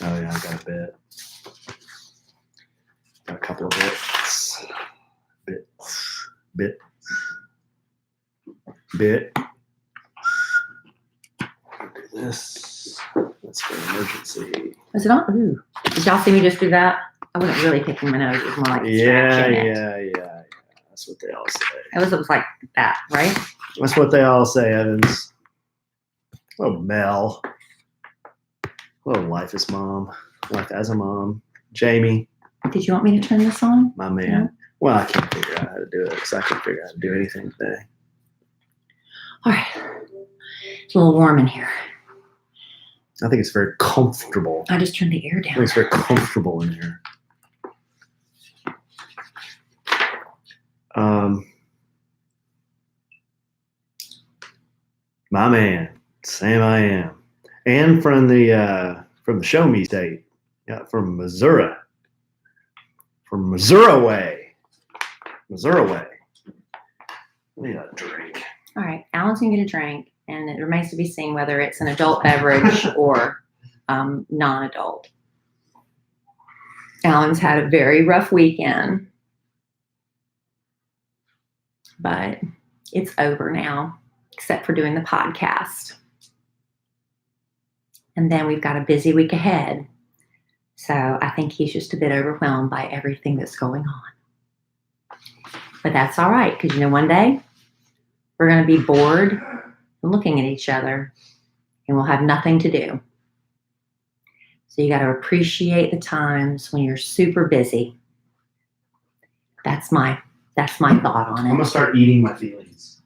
Oh yeah, I got a bit. Got a couple of bits. Bit. Do this. That's for emergency. Is it on? Ooh. Did y'all see me just do that? I wasn't really picking my nose. It was more like scratching it. Yeah. That's what they all say. It was like that, right? That's what they all say, Evans. Oh, Mel. Hello, Life as Mom. Life as a Mom. Jamie. Did you want me to turn this on? My man. Yeah. Well, I can't figure out how to do it because I can't figure out how to do anything today. All right. It's a little warm in here. I think it's very comfortable. I just turned the air I down. think it's very comfortable in here. My man, Sam I am. And from the Show Me State. Yeah, from Missouri. From Missouri way. Let me get a drink. All right. Alan's going to get a drink, and it remains to be seen whether it's an adult beverage or non-adult. Alan's had a very rough weekend, but it's over now, except for doing the podcast. And then we've got a busy week ahead. So I think he's just a bit overwhelmed by everything that's going on. But that's all right, because one day we're going to be bored and looking at each other, and we'll have nothing to do. So you got to appreciate the times when you're super busy. That's my thought on it. I'm gonna start eating my feelings.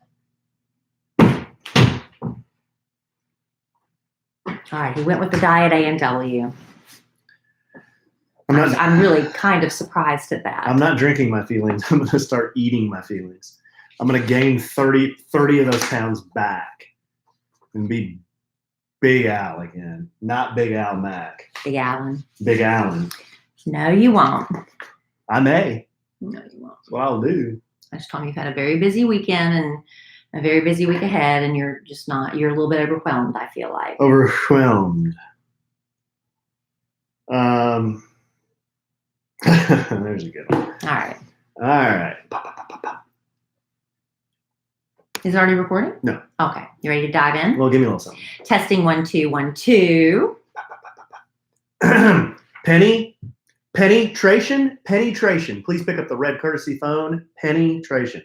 All right, he went with the diet A&W. I'm I'm really kind of surprised at that. I'm not drinking my feelings. I'm gonna start eating my feelings. I'm gonna gain 30 of those pounds back and be Big Al again, not Big Al Mac. Big Alan. Big Alan. No, you won't. I may. No, you won't. That's what I'll do. I just told you you've had a very busy weekend and a very busy week ahead, and you're a little bit overwhelmed, I feel like. Overwhelmed. There's a good one. All right. All right. Is it already recording? No. Okay. You ready to dive in? Well, give me a little something. Testing 1 2 1 2. Penetration. Please pick up the red courtesy phone. Penetration.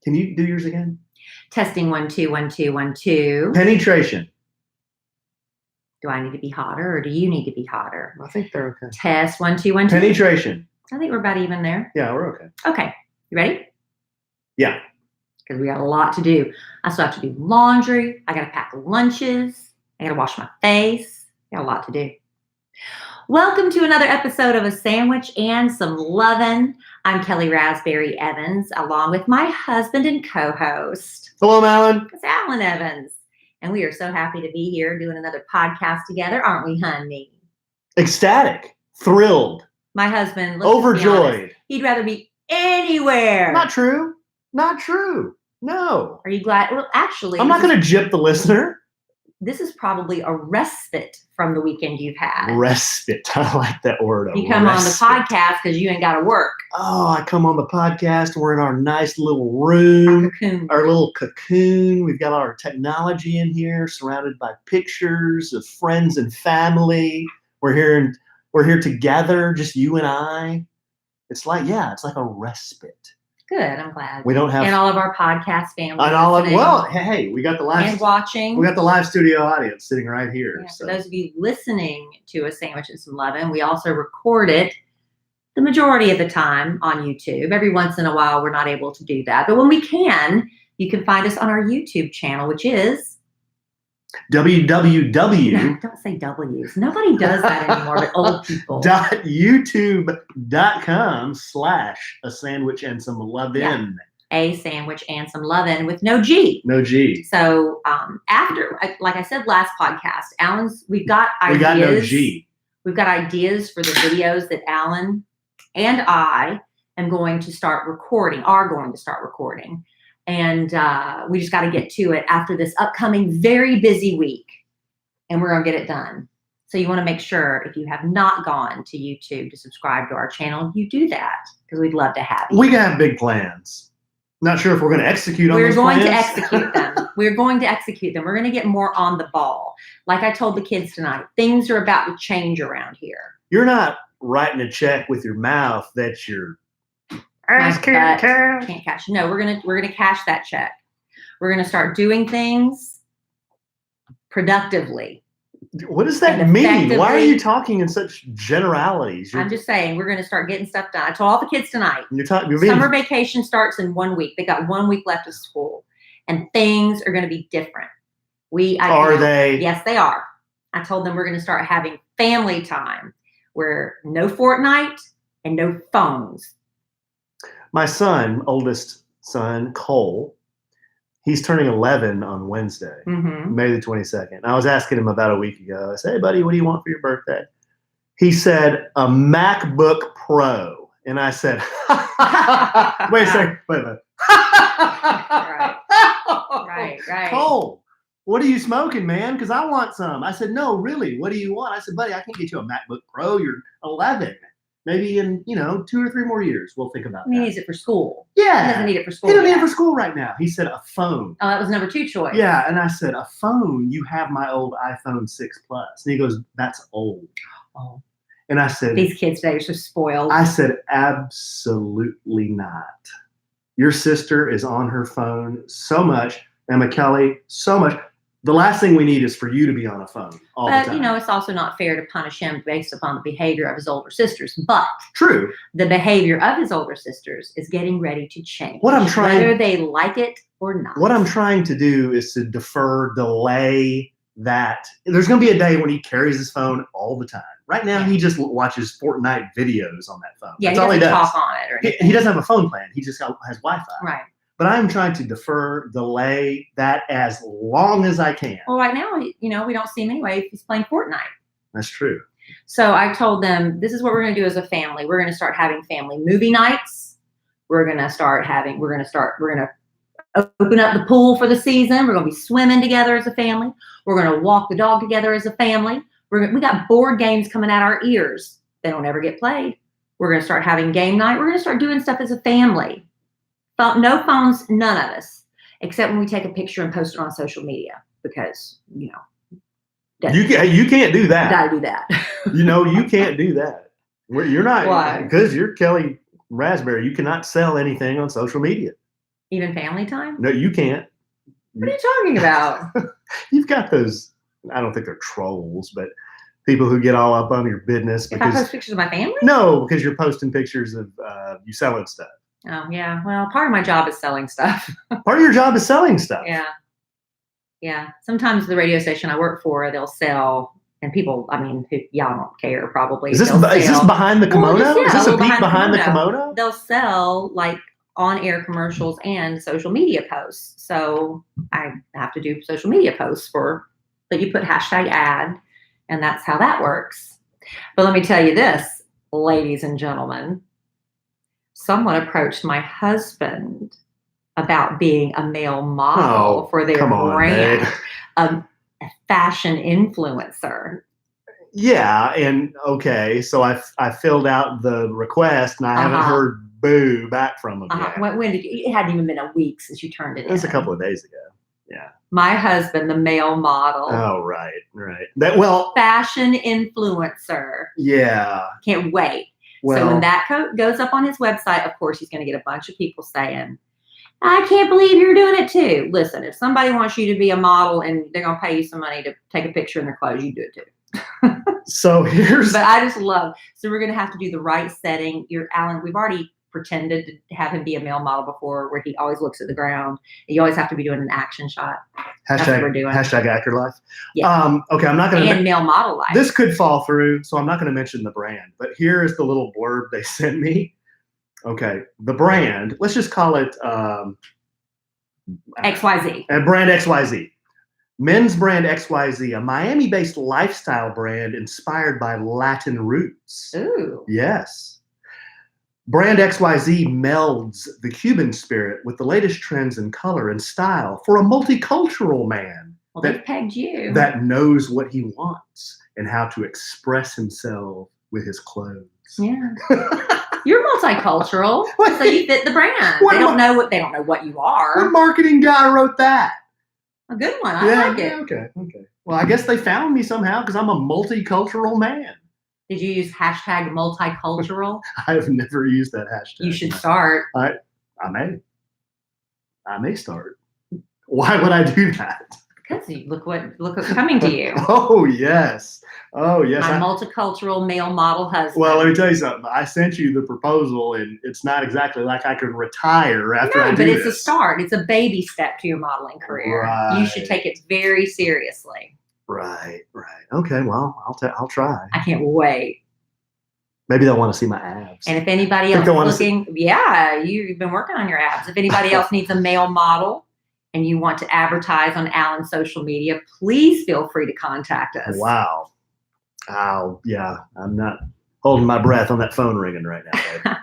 Can you do yours again? Testing 1 2 1 2 1 2. Penetration. Do I need to be hotter, or do you need to be hotter? I think they're okay. Test 1 2 1 2. Penetration. I think we're about even there. Yeah, we're okay. Okay. You ready? Yeah. Because we got a lot to do. I still have to do laundry. I got to pack lunches. I got to wash my face. Got a lot to do. Welcome to another episode of A Sandwich and Some Lovin'. I'm Kelly Raspberry Evans, along with my husband and co-host. Hello, Alan. It's Alan Evans. And we are so happy to be here doing another podcast together, aren't we, honey? Ecstatic. Thrilled. My husband, overjoyed. He'd rather be anywhere. Not true. No. Are you glad? Well, actually, I'm not going to gyp the listener. This is probably a respite from the weekend you've had. Respite. I like that word. You come on the podcast because you ain't got to work. Oh, I come on the podcast. We're in our nice little room, our little cocoon. We've got our technology in here, surrounded by pictures of friends and family. We're here together, just you and I. It's like a respite. Good, I'm glad. We don't have and all of our podcast family. And all of we got the live and watching. We got the live studio audience sitting right here. Yeah, so. For those of you listening to A Sandwich and Some Lovin', we also record it the majority of the time on YouTube. Every once in a while, we're not able to do that, but when we can, you can find us on our YouTube channel, which is www. No, don't say W's. Nobody does that anymore, but old people. youtube.com/A Sandwich and Some Lovin'. Yeah. A Sandwich and Some Lovin' with no G. No G. So after, like I said last podcast, we've got ideas. We got no G. We've got ideas for the videos that Alan and I are going to start recording. And we just got to get to it after this upcoming very busy week. And we're going to get it done. So you want to make sure if you have not gone to YouTube to subscribe to our channel, you do that because we'd love to have you. We have big plans. Not sure if we're going to execute on those plans. We're going to execute them. We're going to execute them. We're going to get more on the ball. Like I told the kids tonight, things are about to change around here. You're not writing a check with your mouth that you're can't cash. No, we're gonna cash that check. We're gonna start doing things productively. What does that mean? Why are you talking in such generalities? I'm just saying we're gonna start getting stuff done. I told all the kids tonight. You're summer vacation starts in 1 week. They got 1 week left of school, and things are gonna be different. Are they? Yes, they are. I told them we're gonna start having family time where no Fortnite and no phones. My son, oldest son, Cole, he's turning 11 on Wednesday, May the 22nd. I was asking him about a week ago. I said, hey, buddy, what do you want for your birthday? He said, a MacBook Pro. And I said, wait a second. Wait a minute. Right. Cole, what are you smoking, man? Because I want some. I said, no, really, what do you want? I said, buddy, I can't get you a MacBook Pro. You're 11. Maybe in, 2 or 3 more years, we'll think about that. He needs it for school. Yeah. He doesn't need it for school. He doesn't need it for school right now. He said a phone. Oh, that was number 2 choice. Yeah, and I said, a phone? You have my old iPhone 6 Plus. And he goes, that's old. Oh. And I said, these kids today are so spoiled. I said, absolutely not. Your sister is on her phone so much, Emma Kelly, so much. The last thing we need is for you to be on a phone all the time. But, it's also not fair to punish him based upon the behavior of his older sisters. But true, the behavior of his older sisters is getting ready to change. Whether they like it or not. What I'm trying to do is to delay that. There's going to be a day when he carries his phone all the time. Right now, he just watches Fortnite videos on that phone. Yeah, that's all he does. Talk on it or anything. He doesn't have a phone plan. He just has Wi-Fi. Right. But I'm trying to delay that as long as I can. Well, right now, we don't see him anyway if he's playing Fortnite. That's true. So I told them, this is what we're going to do as a family. We're going to start having family movie nights. We're going to open up the pool for the season. We're going to be swimming together as a family. We're going to walk the dog together as a family. We got board games coming out our ears. They don't ever get played. We're going to start having game night. We're going to start doing stuff as a family. No phones, none of us, except when we take a picture and post it on social media because, you can't do that. You got to do that. You can't do that. You're not. Why? Because you're Kelly Raspberry. You cannot sell anything on social media. Even family time? No, you can't. What are you talking about? You've got those, I don't think they're trolls, but people who get all up on your business. If I post pictures of my family? No, because you're posting pictures of you selling stuff. Oh, yeah. Well, part of my job is selling stuff. Part of your job is selling stuff. Yeah. Yeah. Sometimes the radio station I work for, they'll sell, and people, y'all don't care probably. Is this behind the kimono? Well, is this a peek behind the kimono? They'll sell on-air commercials and social media posts. So I have to do social media posts but you put #ad, and that's how that works. But let me tell you this, ladies and gentlemen. Someone approached my husband about being a male model for their brand, a fashion influencer. Yeah, and okay, so I filled out the request, and I haven't heard boo back from him yet. When did you? It hadn't even been a week since you turned it in. It was a couple of days ago. Yeah. My husband, the male model. Oh, right. Fashion influencer. Yeah. Can't wait. Well, so when that goes up on his website, of course, he's going to get a bunch of people saying, I can't believe you're doing it too. Listen, if somebody wants you to be a model and they're going to pay you some money to take a picture in their clothes, you do it too. But I just love, so we're going to have to do the right setting. Alan, we've already pretended to have him be a male model before where he always looks at the ground. You always have to be doing an action shot. That's what we're doing. #actor life. Yeah. Okay, I'm not going to. And male model life. This could fall through, so I'm not going to mention the brand. But here is the little blurb they sent me. Okay, the brand. Let's just call it XYZ. Brand XYZ. Men's brand XYZ, a Miami-based lifestyle brand inspired by Latin roots. Ooh. Yes. Brand XYZ melds the Cuban spirit with the latest trends in color and style for a multicultural man they've pegged you. that knows what he wants. and how to express himself with his clothes. Yeah. You're multicultural, so you fit the brand. They don't know what you are. What marketing guy wrote that? A good one. I like it. Okay. Well, I guess they found me somehow because I'm a multicultural man. Did you use hashtag multicultural? I've never used that hashtag. You should start. I may start. Why would I do that? Because look what's coming to you. Oh yes. My multicultural male model husband. Well, let me tell you something. I sent you the proposal, and it's not exactly like I can retire after I do but it's this. a start. It's a baby step to your modeling career. Right. You should take it very seriously. Right. Okay. Well, I'll try. I can't wait. Maybe they'll want to see my abs. And if anybody else is looking, you've been working on your abs. If anybody else needs a male model and you want to advertise on Alan's social media, please feel free to contact us. Wow. I'm not holding my breath on that phone ringing right now, babe.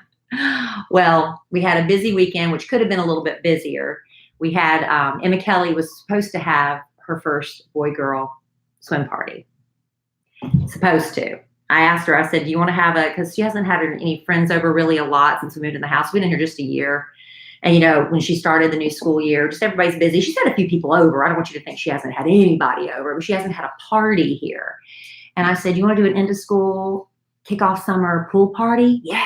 Well, we had a busy weekend, which could have been a little bit busier. We had Emma Kelly was supposed to have her first boy-girl swim party. Supposed to. I asked her, I said, do you want to have because she hasn't had any friends over really a lot since we moved in the house. We've been here just a year. And, when she started the new school year, just everybody's busy. She's had a few people over. I don't want you to think she hasn't had anybody over, but she hasn't had a party here. And I said, you want to do an end of school, kick off summer pool party? Yeah.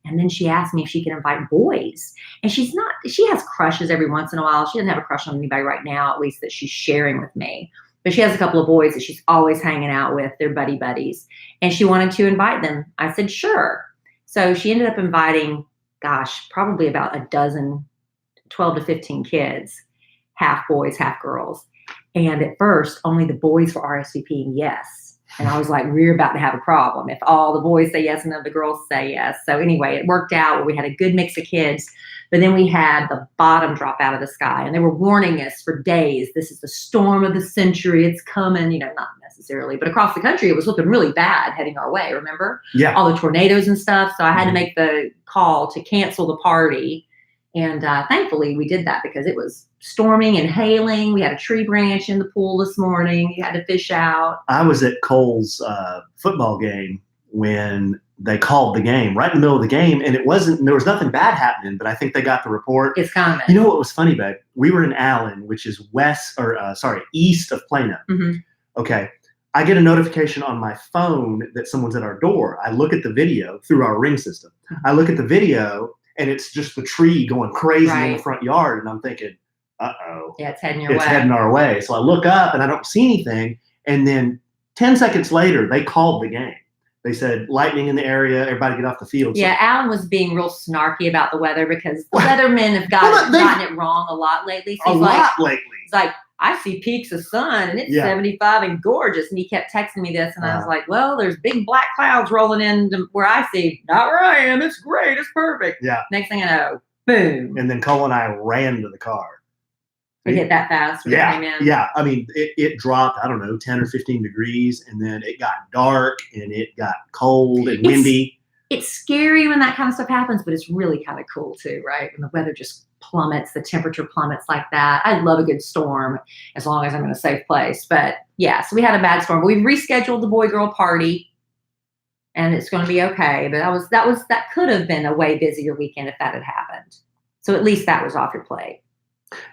And then she asked me if she could invite boys. And she has crushes every once in a while. She doesn't have a crush on anybody right now, at least that she's sharing with me. But she has a couple of boys that she's always hanging out with. They're buddies. And she wanted to invite them. I said, sure. So she ended up inviting, probably about a dozen, 12 to 15 kids, half boys, half girls. And at first, only the boys were RSVPing yes. And I was like, we're about to have a problem if all the boys say yes and none of the girls say yes. So anyway, it worked out where we had a good mix of kids. But then we had the bottom drop out of the sky, and they were warning us for days. This is the storm of the century. It's coming, not necessarily, but across the country, it was looking really bad heading our way. Remember? Yeah. All the tornadoes and stuff. So I had to make the call to cancel the party. And thankfully we did that because it was storming and hailing. We had a tree branch in the pool this morning. You had to fish out. I was at Cole's football game when they called the game right in the middle of the game, and there was nothing bad happening, but I think they got the report. It's coming. You know what was funny, babe? We were in Allen, which is east of Plano. Mm-hmm. Okay. I get a notification on my phone that someone's at our door. I look at the video through our Ring system. I look at the video, and it's just the tree going crazy in the front yard, and I'm thinking, uh-oh. Yeah, it's heading our way. So I look up, and I don't see anything, and then 10 seconds later, they called the game. They said, lightning in the area, everybody get off the field. Yeah, Alan was being real snarky about the weather because the weathermen have gotten it wrong a lot lately. So He's like, I see peaks of sun, and it's 75 and gorgeous. And he kept texting me this, and I was like, well, there's big black clouds rolling in where I see. Not where I am. It's great. It's perfect. Yeah. Next thing I know, boom. And then Cole and I ran to the car. It hit that fast when it came in? Yeah. I mean, it dropped, 10 or 15 degrees, and then it got dark, and it got cold and windy. It's scary when that kind of stuff happens, but it's really kind of cool too, right? When the weather just plummets, the temperature plummets like that. I love a good storm as long as I'm in a safe place. But yeah, so we had a bad storm. But we've rescheduled the boy-girl party, and it's going to be okay. But that could have been a way busier weekend if that had happened. So at least that was off your plate.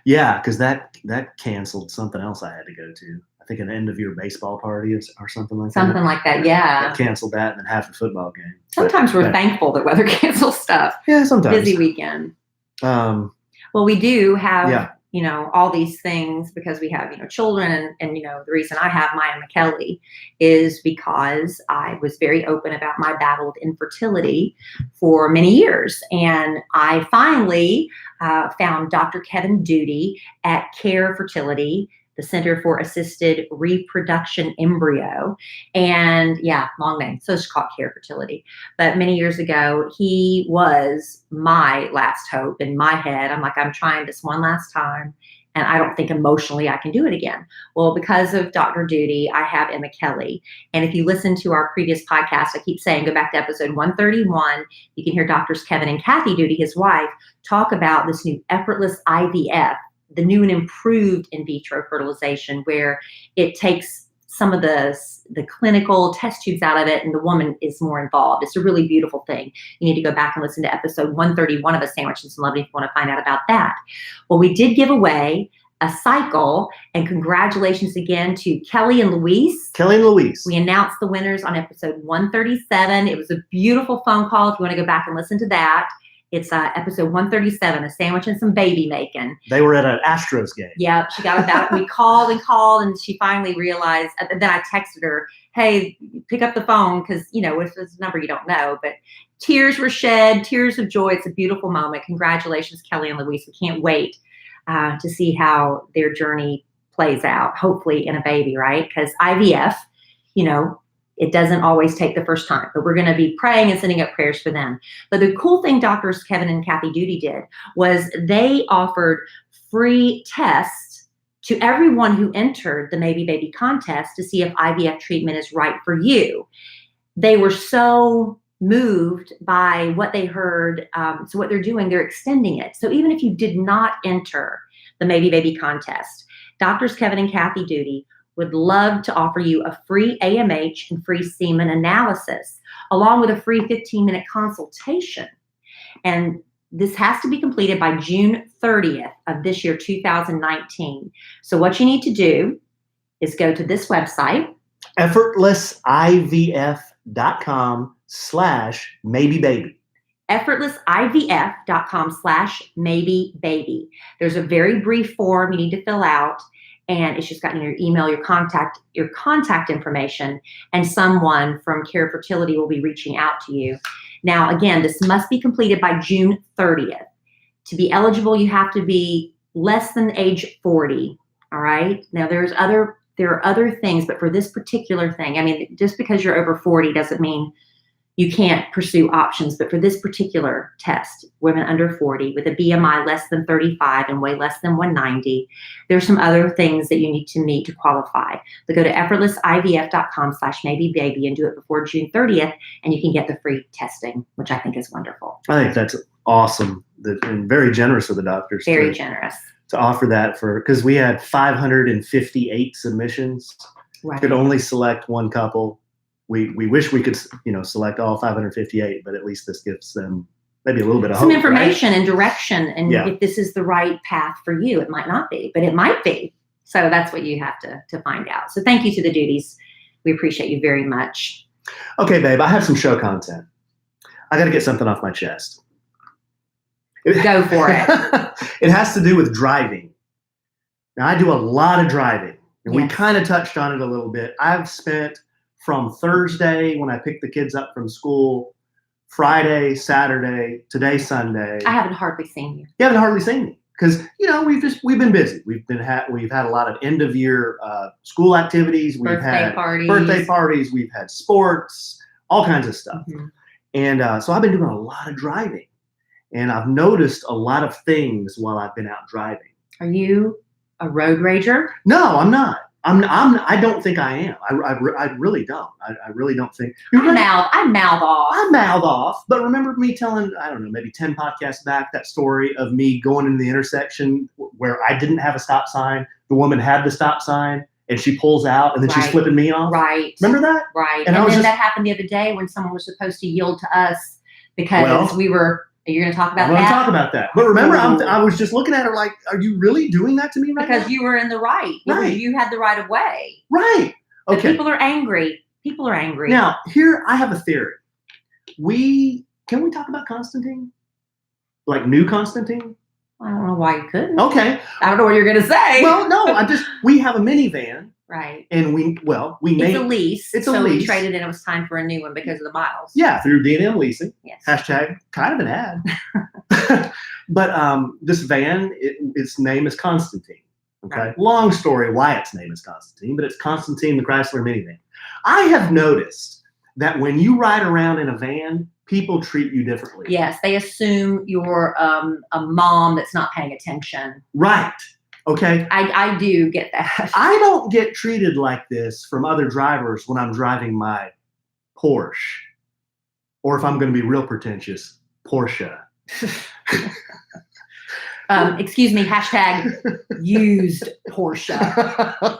Yeah, because that canceled something else I had to go to. I think an end of year baseball party or something like that. Something like that, yeah. I canceled that and then half a football game. Sometimes we're thankful that weather cancels stuff. Yeah, sometimes. Busy weekend. Well, we do have, all these things because we have, children. And the reason I have Maya McKelly is because I was very open about my battle with infertility for many years. And I finally found Dr. Kevin Duty at Care Fertility, the Center for Assisted Reproduction Embryo. And long name. So it's called Care Fertility. But many years ago, he was my last hope in my head. I'm like, I'm trying this one last time, and I don't think emotionally I can do it again. Well, because of Dr. Duty, I have Emma Kelly. And if you listen to our previous podcast, I keep saying, go back to episode 131. You can hear Doctors Kevin and Kathy Duty, his wife, talk about this new effortless IVF, the new and improved in vitro fertilization, where it takes some of the clinical test tubes out of it, and the woman is more involved. It's a really beautiful thing. You need to go back and listen to episode 131 of A Sandwich and Some Lovin' if you want to find out about that. Well, we did give away a cycle, and congratulations again to Kelly and Louise. Kelly and Louise. We announced the winners on episode 137. It was a beautiful phone call. If you want to go back and listen to that, it's episode 137, A Sandwich and Some Baby Making. They were at an Astros game. Yeah, she got about it. We called, and she finally realized. And then I texted her, "Hey, pick up the phone," because if it's a number you don't know. But tears were shed, tears of joy. It's a beautiful moment. Congratulations, Kelly and Louise. We can't wait to see how their journey plays out. Hopefully, in a baby, right? Because IVF, it doesn't always take the first time, but we're going to be praying and sending up prayers for them. But the cool thing Doctors Kevin and Kathy Duty did was they offered free tests to everyone who entered the Maybe Baby contest to see if IVF treatment is right for you. They were so moved by what they heard. So what they're doing, they're extending it. So even if you did not enter the Maybe Baby contest, Doctors Kevin and Kathy Duty would love to offer you a free AMH and free semen analysis, along with a free 15-minute consultation. And this has to be completed by June 30th of this year, 2019. So what you need to do is go to this website, effortlessivf.com/maybebaby. effortlessivf.com/maybebaby. There's a very brief form you need to fill out. And it's just got your email, your contact information, and someone from Care Fertility will be reaching out to you. Now, again, this must be completed by June 30th. To be eligible, you have to be less than age 40. All right. Now, there are other things, but for this particular thing, just because you're over 40 doesn't mean you can't pursue options. But for this particular test, women under 40 with a BMI less than 35 and weigh less than 190, there's some other things that you need to meet to qualify. So go to effortlessivf.com/maybebaby and do it before June 30th, and you can get the free testing, which I think is wonderful. I think that's awesome and very generous of the doctors. Very generous. To offer that because we had 558 submissions. Right. Could only select one couple. We wish we could, select all 558, but at least this gives them maybe a little bit of some hope, information, right? And direction. And if this is the right path for you, it might not be, but it might be. So that's what you have to find out. So thank you to the Duties. We appreciate you very much. Okay, babe, I have some show content. I got to get something off my chest. Go for it. It has to do with driving. Now, I do a lot of driving, and we kind of touched on it a little bit. I've spent from Thursday when I picked the kids up from school, Friday, Saturday, today, Sunday. I haven't hardly seen you. You haven't hardly seen me because we've been busy. We've had a lot of end of year school activities. We've had birthday parties. We've had sports, all kinds of stuff. Mm-hmm. And so I've been doing a lot of driving, and I've noticed a lot of things while I've been out driving. Are you a road rager? No, I'm not. I don't think I am. I really don't. I really don't think. I mouth off. I mouth off. But remember me telling, I don't know, maybe 10 podcasts back, that story of me going in the intersection where I didn't have a stop sign. The woman had the stop sign, and she pulls out, and then she's flipping me off. Right. Remember that? Right. And then that happened the other day when someone was supposed to yield to us because we were. You're going to talk about that? I'm going to talk about that. But remember, I was just looking at her like, are you really doing that to me right now? Because you were in the right. Right. You had the right of way. Right. Okay. But people are angry. Now, here, I have a theory. Can we talk about Constantine? Like new Constantine? I don't know why you couldn't. Okay. I don't know what you're going to say. Well, no, we have a minivan. Right. And we made it's a lease. It's a lease. We traded in. It was time for a new one because of the miles. Yeah, through D&M Leasing. Yes. Hashtag kind of an ad. But this van, its name is Constantine. Okay. Right. Long story why its name is Constantine, but it's Constantine the Chrysler minivan. I have noticed that when you ride around in a van, people treat you differently. Yes, they assume you're a mom that's not paying attention. Right. Okay. I do get that. I don't get treated like this from other drivers when I'm driving my Porsche. Or if I'm going to be real pretentious, Porsche. Excuse me, hashtag used Porsche.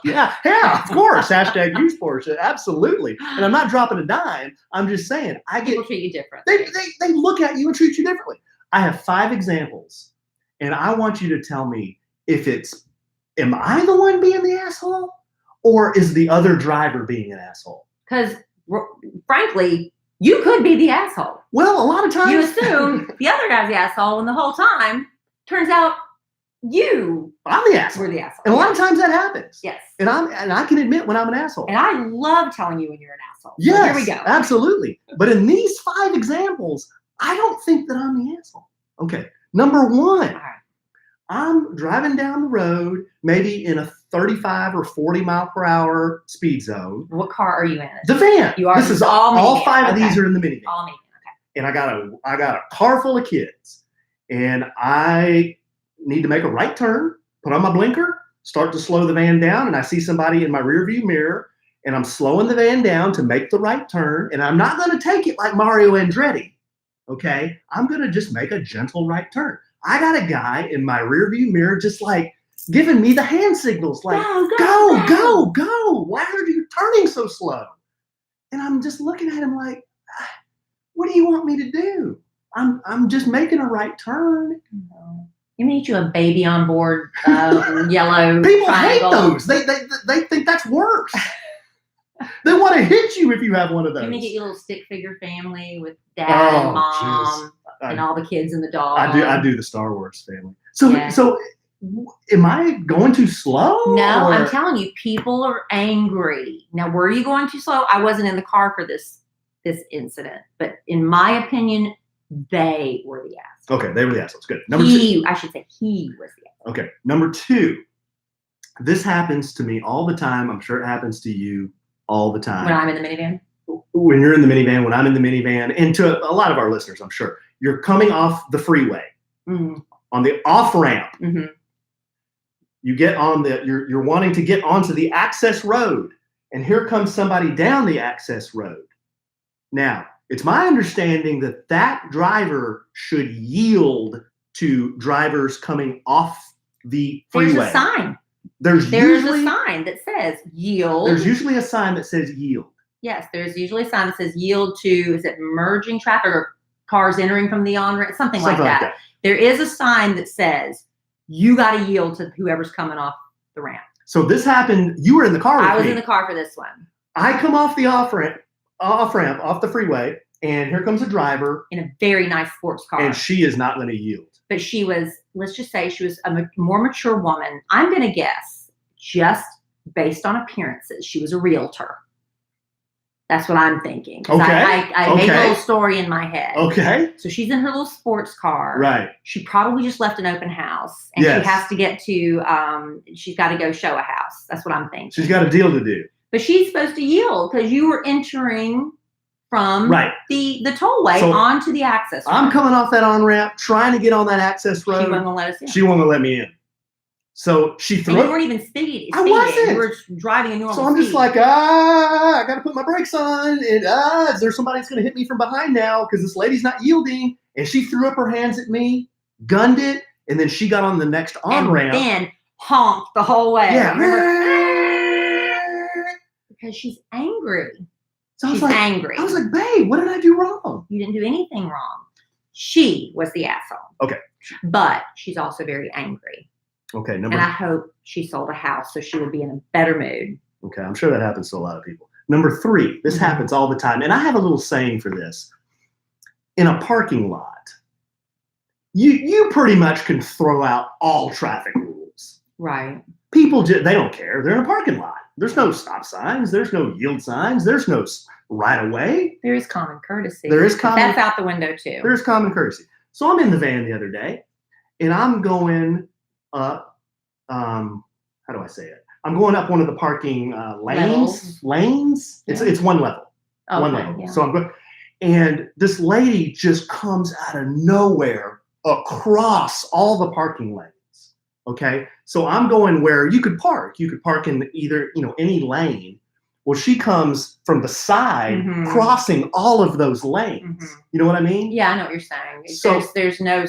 yeah, of course. Hashtag use Porsche. Absolutely. And I'm not dropping a dime. I'm just saying, People treat you differently. they look at you and treat you differently. I have 5 examples, and I want you to tell me if am I the one being the asshole, or is the other driver being an asshole? Because, frankly, you could be the asshole. Well, a lot of times you assume the other guy's the asshole, and the whole time turns out I'm the asshole. We're the asshole. And a lot of times that happens. Yes. And I can admit when I'm an asshole. And I love telling you when you're an asshole. Yes. So here we go. Absolutely. But in these 5 examples, I don't think that I'm the asshole. Okay. Number 1. All right. I'm driving down the road, maybe in a 35 or 40 mile per hour speed zone. What car are you in? The van. You are. This is all 5 of these are in the minivan. All minivan. Okay. And I got a car full of kids, and I need to make a right turn, put on my blinker, start to slow the van down, and I see somebody in my rearview mirror, and I'm slowing the van down to make the right turn, and I'm not going to take it like Mario Andretti, okay? I'm going to just make a gentle right turn. I got a guy in my rearview mirror just like giving me the hand signals, like, go. Why are you turning so slow? And I'm just looking at him like, what do you want me to do? I'm just making a right turn. You meet you a baby on board yellow People triangle. hate those. They think that's worse. They want to hit you if you have one of those. You get your little stick figure family with dad and mom and all the kids and the dog. I do the Star Wars family. So am I going too slow? No, I'm telling you, people are angry. Now, were you going too slow? I wasn't in the car for this incident, but in my opinion, they were the assholes. Okay, they were the assholes. Good. Number 2. I should say he was the asshole. Okay. Number 2. This happens to me all the time. I'm sure it happens to you all the time. When I'm in the minivan? When you're in the minivan, when I'm in the minivan, and to a lot of our listeners, I'm sure, you're coming off the freeway on the off-ramp. Mm-hmm. You get on you're wanting to get onto the access road, and here comes somebody down the access road. Now, it's my understanding that driver should yield to drivers coming off the freeway. There's a sign. There's a sign that says yield. There's usually a sign that says yield. Yes, there's usually a sign that says yield to, is it merging traffic or cars entering from the on-ramp? Something like that. There is a sign that says you got to yield to whoever's coming off the ramp. So this happened, you were in the car with me. I was in the car for this one. I come off the off-ramp, off the freeway, and here comes a driver. In a very nice sports car. And she is not going to yield. But she was, let's just say she was a more mature woman. I'm going to guess, just based on appearances, she was a realtor. That's what I'm thinking. Okay. I made a little story in my head. Okay. So she's in her little sports car. Right. She probably just left an open house. And she has to get to, she's got to go show a house. That's what I'm thinking. She's got a deal to do. But she's supposed to yield because you were entering from the tollway onto the access road. I'm coming off that on-ramp, trying to get on that access road. She wasn't going to let us in. She wasn't going to let me in. So she threw. And you weren't even speeding. I wasn't. You were driving a normal speed. So I'm just like, I got to put my brakes on. And is there somebody that's going to hit me from behind now? Because this lady's not yielding. And she threw up her hands at me, gunned it, and then she got on the next on-ramp. And then honked the whole way. Yeah. Because she's angry. So she's angry. I was like, babe, what did I do wrong? You didn't do anything wrong. She was the asshole. Okay. But she's also very angry. Okay. And I hope she sold a house so she would be in a better mood. Okay. I'm sure that happens to a lot of people. Number 3, this happens all the time. And I have a little saying for this. In a parking lot, you pretty much can throw out all traffic rules. Right. People, they don't care. They're in a parking lot. There's no stop signs. There's no yield signs. There's no right of way. There is common courtesy. That's out the window too. There's common courtesy. So I'm in the van the other day, and I'm going up. How do I say it? I'm going up one of the parking lanes. Lanes. Yeah. It's one level. Okay, one level. Yeah. So I'm going, and this lady just comes out of nowhere across all the parking lanes. Okay, so I'm going where you could park. You could park in either any lane. Well, she comes from the side, crossing all of those lanes. You know what I mean? Yeah, I know what you're saying. So there's no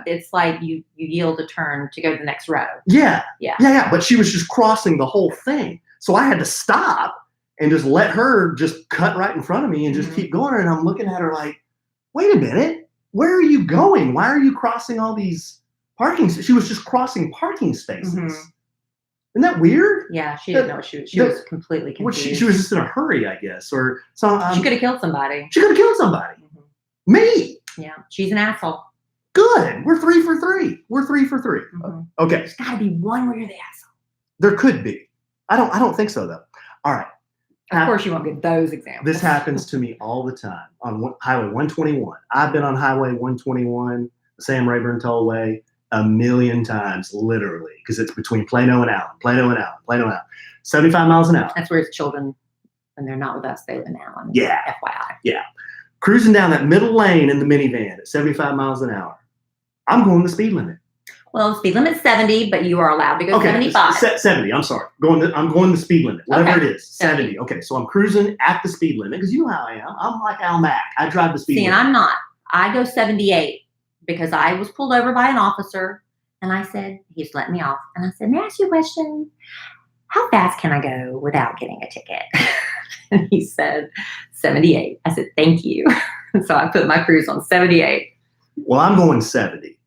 it's like you yield a turn to go to the next row. Yeah. Yeah. Yeah. But she was just crossing the whole thing. So I had to stop and just let her just cut right in front of me and just keep going. And I'm looking at her like, wait a minute, where are you going? Why are you crossing all these parking? She was just crossing parking spaces. Isn't that weird? Yeah, she didn't know what she was. She was completely confused. Well, she was just in a hurry, I guess, or so. She could have killed somebody. She could have killed somebody. Me. Yeah, she's an asshole. Good. We're 3 for 3. We're 3 for 3. Okay. There's got to be one where you're the asshole. There could be. I don't think so though. All right. Of course, you won't get those examples. This happens to me all the time on Highway 121. I've been on Highway 121, Sam Rayburn Tollway, a million times, literally, because it's between Plano and Allen, 75 miles an hour. That's where his children, when they're not with us, they live in Allen. Yeah. FYI. Yeah. Cruising down that middle lane in the minivan at 75 miles an hour. I'm going the speed limit. Well, speed limit's 70, but you are allowed to go 75. 70. I'm sorry. I'm going the speed limit, whatever it is. 70. Okay, so I'm cruising at the speed limit because you know how I am. I'm like Al Mack. I drive the speed limit. See, and I'm not. I go 78 because I was pulled over by an officer, and I said, he's let me off. And I said, may I ask you a question? How fast can I go without getting a ticket? And he said, 78. I said, thank you. So I put my cruise on 78. Well, I'm going 70.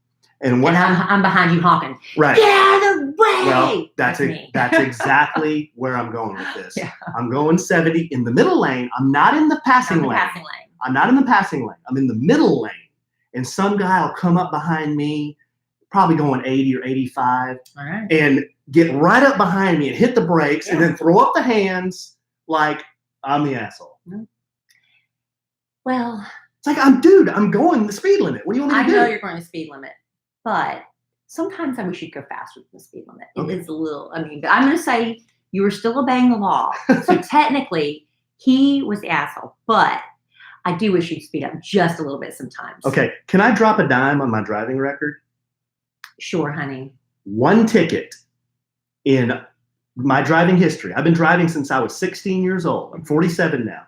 And I'm behind you honking. Right. Get out of the way. Well, that's exactly where I'm going with this. Yeah. I'm going 70 in the middle lane. I'm not in the passing lane. I'm not in the passing lane. I'm in the middle lane. And some guy will come up behind me, probably going 80 or 85, and get right up behind me and hit the brakes and then throw up the hands like I'm the asshole. Well, it's like, I'm going the speed limit. What do you want me to do? I know you're going the speed limit, but sometimes I wish you'd go faster than the speed limit. It is a little, but I'm going to say you were still obeying the law. So technically, he was the asshole, but I do wish you'd speed up just a little bit sometimes. Okay. Can I drop a dime on my driving record? Sure, honey. One ticket in my driving history. I've been driving since I was 16 years old. I'm 47 now.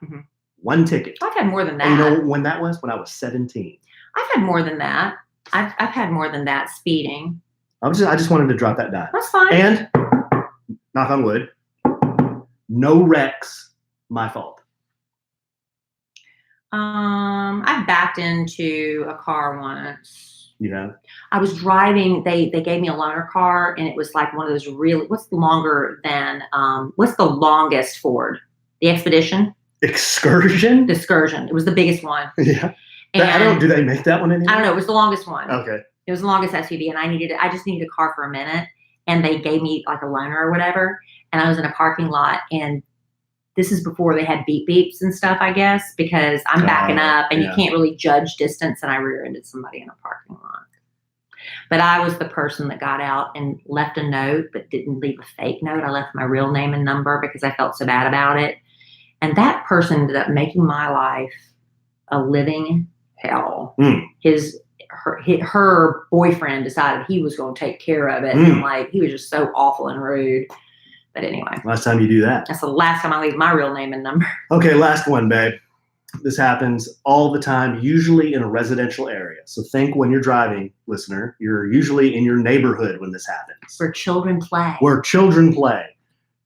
One ticket. I've had more than that. And you know when that was? When I was 17. I've had more than that. I've had more than that speeding. I just wanted to drop that dime. That's fine. And knock on wood, no wrecks, my fault. I backed into a car once. You have? I was driving, they gave me a loaner car, and it was like one of those really, what's the longest Ford? The Expedition? Excursion? The Excursion. It was the biggest one. Yeah. Do they make that one anymore? I don't know. It was the longest one. Okay. It was the longest SUV, and I just needed a car for a minute, and they gave me like a loaner or whatever, and I was in a parking lot, and this is before they had beep beeps and stuff, I guess, because I'm backing up and you can't really judge distance, and I rear-ended somebody in a parking lot. But I was the person that got out and left a note but didn't leave a fake note. I left my real name and number because I felt so bad about it. And that person ended up making my life a living hell. Her boyfriend decided he was going to take care of it. And he was just so awful and rude. But anyway. Last time you do that. That's the last time I leave my real name and number. Okay, last one, babe. This happens all the time, usually in a residential area. So think when you're driving, listener, you're usually in your neighborhood when this happens. Where children play.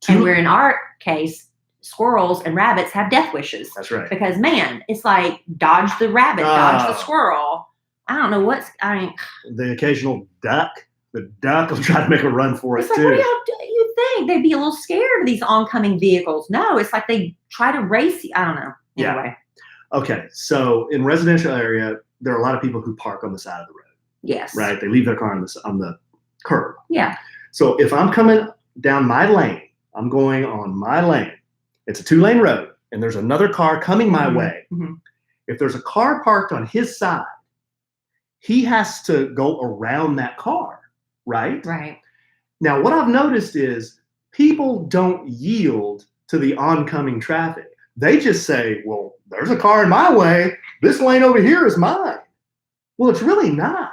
And where in our case, squirrels and rabbits have death wishes. That's right. Because, man, it's like dodge the rabbit, dodge the squirrel. I don't know the occasional duck. The duck will try to make a run for it, it's like, too. What do you think? They'd be a little scared of these oncoming vehicles. No, it's like they try to race you. I don't know. Anyway. Yeah. Okay, so in residential area, there are a lot of people who park on the side of the road. Yes. Right? They leave their car on the curb. Yeah. So if I'm coming down my lane, I'm going on my lane. It's a 2-lane road, and there's another car coming my way. If there's a car parked on his side, he has to go around that car, right? Right. Now, what I've noticed is people don't yield to the oncoming traffic. They just say, well, there's a car in my way. This lane over here is mine. Well, it's really not.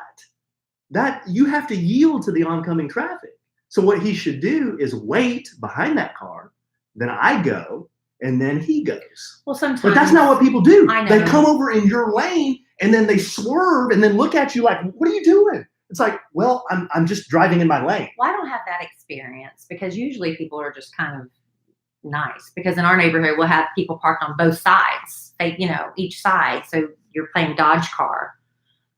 That you have to yield to the oncoming traffic. So what he should do is wait behind that car. Then I go, and then he goes. Well, sometimes. But that's not what people do. I know. They come over in your lane and then they swerve and then look at you like, what are you doing? It's like, well, I'm just driving in my lane. Well, I don't have that experience because usually people are just kind of nice. Because in our neighborhood, we'll have people parked on both sides, each side. So you're playing dodge car.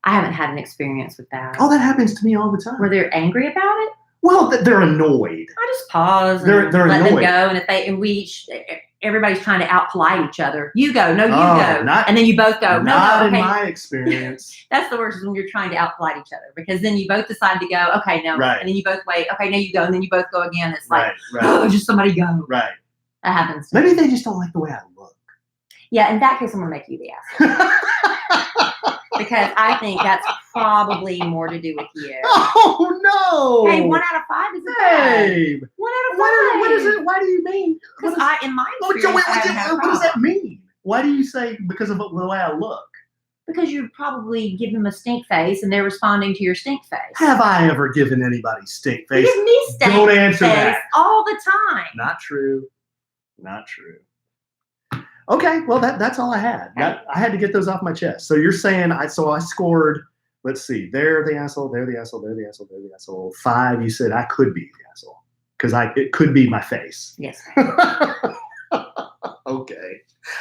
I haven't had an experience with that. Oh, that happens to me all the time. Were they angry about it? Well, they're annoyed. I just pause and they're let annoyed. them go. And everybody's trying to out-polite each other. You go, no, you go. Not, and then you both go, no, not okay. in my experience. That's the worst is when you're trying to out-polite each other because then you both decide to go, okay, no. Right. And then you both wait, okay, no, you go. And then you both go again. It's like, right. oh, just somebody go. Right. That happens. Maybe they just don't like the way I look. Yeah, in that case, I'm going to make you the asshole. Because I think that's probably more to do with you. Oh, no. Hey, 1 out of 5 is a bad. Babe. 1 out of 5. What is it? Why do you mean? Because in my experience, what does that mean? Why do you say because of the way I look? Because you probably give them a stink face and they're responding to your stink face. Have I ever given anybody stink face? You give me stink Don't answer face that. all the time. Not true. Not true. Okay, well that's all I had. I had to get those off my chest. So you're saying I scored. Let's see. They're the asshole. They're the asshole. They're the asshole. They're the asshole. 5. You said I could be the asshole because it could be my face. Yes. Okay,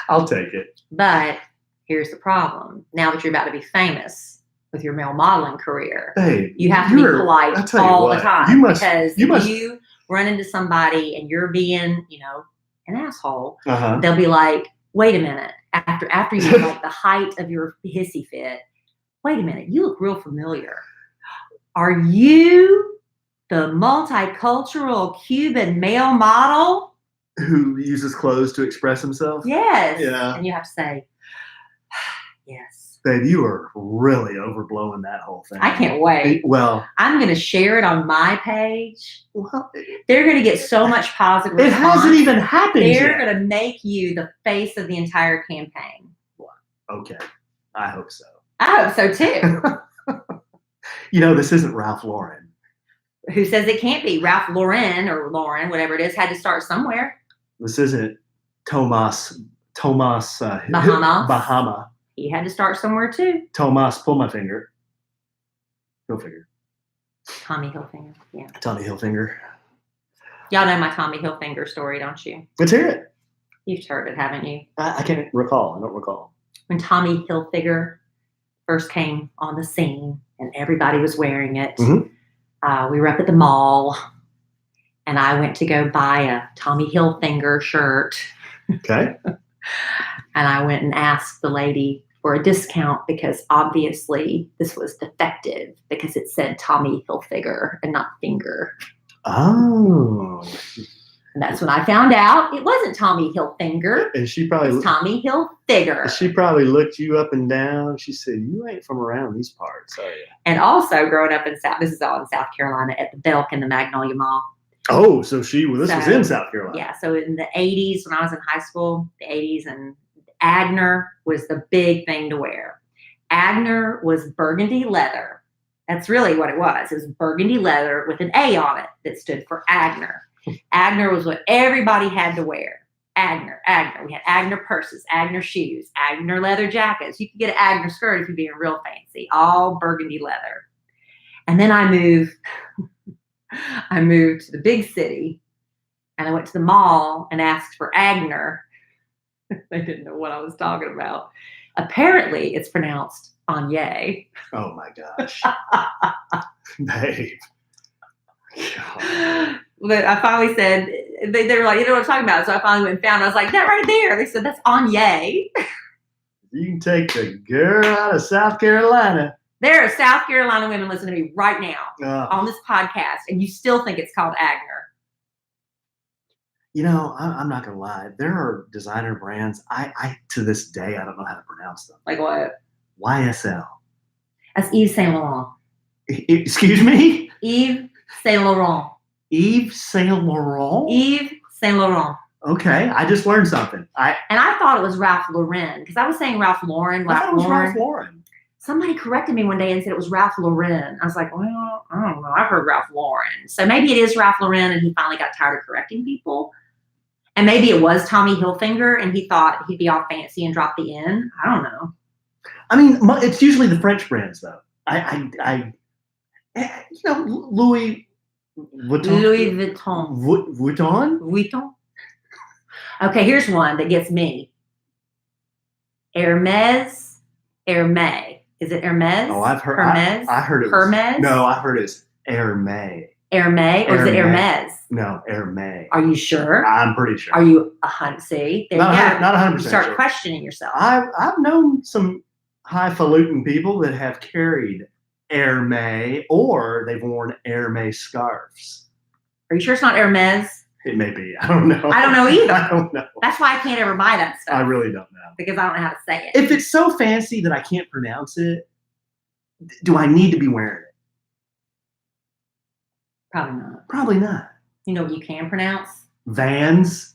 I'll take it. But here's the problem. Now that you're about to be famous with your male modeling career, hey, you have to be polite all the time. Because if you run into somebody and you're being, an asshole, they'll be like, wait a minute. After you're like the height of your hissy fit, wait a minute, you look real familiar. Are you the multicultural Cuban male model? Who uses clothes to express himself? Yes. Yeah. And you have to say, yes. Babe, you are really overblowing that whole thing. I can't wait. Well, I'm going to share it on my page. Well, they're going to get so much positive response. It hasn't even happened yet. They're going to make you the face of the entire campaign. Okay. I hope so. I hope so too. This isn't Ralph Lauren. Who says it can't be? Ralph Lauren or Lauren, whatever it is, had to start somewhere. This isn't Tomas Bahama. He had to start somewhere too. Tomas, pull my finger. Hilfiger. Tommy Hilfiger. Yeah. Tommy Hilfiger. Y'all know my Tommy Hilfiger story, don't you? Let's hear it. You've heard it, haven't you? I can't recall. I don't recall. When Tommy Hilfiger first came on the scene and everybody was wearing it, we were up at the mall and I went to go buy a Tommy Hilfiger shirt. Okay. And I went and asked the lady for a discount because obviously this was defective because it said Tommy Hilfiger and not finger. Oh. And that's when I found out it wasn't Tommy Hilfiger. And she probably it's Tommy Hilfiger. She probably looked you up and down. She said, "You ain't from around these parts, are you?" And also growing up in this is all in South Carolina at the Belk in the Magnolia Mall. Oh, so this was in South Carolina. Yeah. So in the 80s, when I was in high school, the 80s, and Agner was the big thing to wear. Agner was burgundy leather. That's really what it was. It was burgundy leather with an A on it that stood for Agner. Agner was what everybody had to wear. Agner. We had Agner purses, Agner shoes, Agner leather jackets. You could get an Agner skirt if you're being real fancy. All burgundy leather. And then I moved to the big city and I went to the mall and asked for Agner. They didn't know what I was talking about. Apparently, it's pronounced Anye. Oh my gosh. Babe. But I finally said, they were like, you know what I'm talking about? So I finally went and found it. I was like, that right there. They said, that's Anye. You can take the girl out of South Carolina. There are South Carolina women listening to me right now on this podcast, and you still think it's called Agner. I'm not going to lie. There are designer brands. I to this day, I don't know how to pronounce them. Like what? YSL. That's Yves Saint Laurent. Excuse me? Yves Saint Laurent. Yves Saint Laurent? Yves Saint Laurent. Okay, I just learned something. And I thought it was Ralph Lauren because I was saying Ralph Lauren. I thought it was Ralph Lauren. Somebody corrected me one day and said it was Ralph Lauren. I was like, well, I don't know. I've heard Ralph Lauren. So maybe it is Ralph Lauren and he finally got tired of correcting people. And maybe it was Tommy Hilfiger, and he thought he'd be all fancy and drop the N. I don't know. I mean, it's usually the French brands, though. Louis Vuitton. Louis Vuitton. Vuitton? Vuitton. Okay, here's one that gets me. Hermes. Is it Hermes? Oh, I've heard. Hermes. I heard it. Hermes. No, I heard it's Hermes. Hermes, or is it Hermes? No, Hermes. Are you sure? I'm pretty sure. Are you 100? See, there not you go. Not 100%. You start sure. questioning yourself. I've known some highfalutin people that have carried Hermes, or they've worn Hermes scarves. Are you sure it's not Hermes? It may be. I don't know. I don't know either. I don't know. That's why I can't ever buy that stuff. I really don't know. Because I don't know how to say it. If it's so fancy that I can't pronounce it, do I need to be wearing it? Probably not. Probably not. You know what you can pronounce? Vans.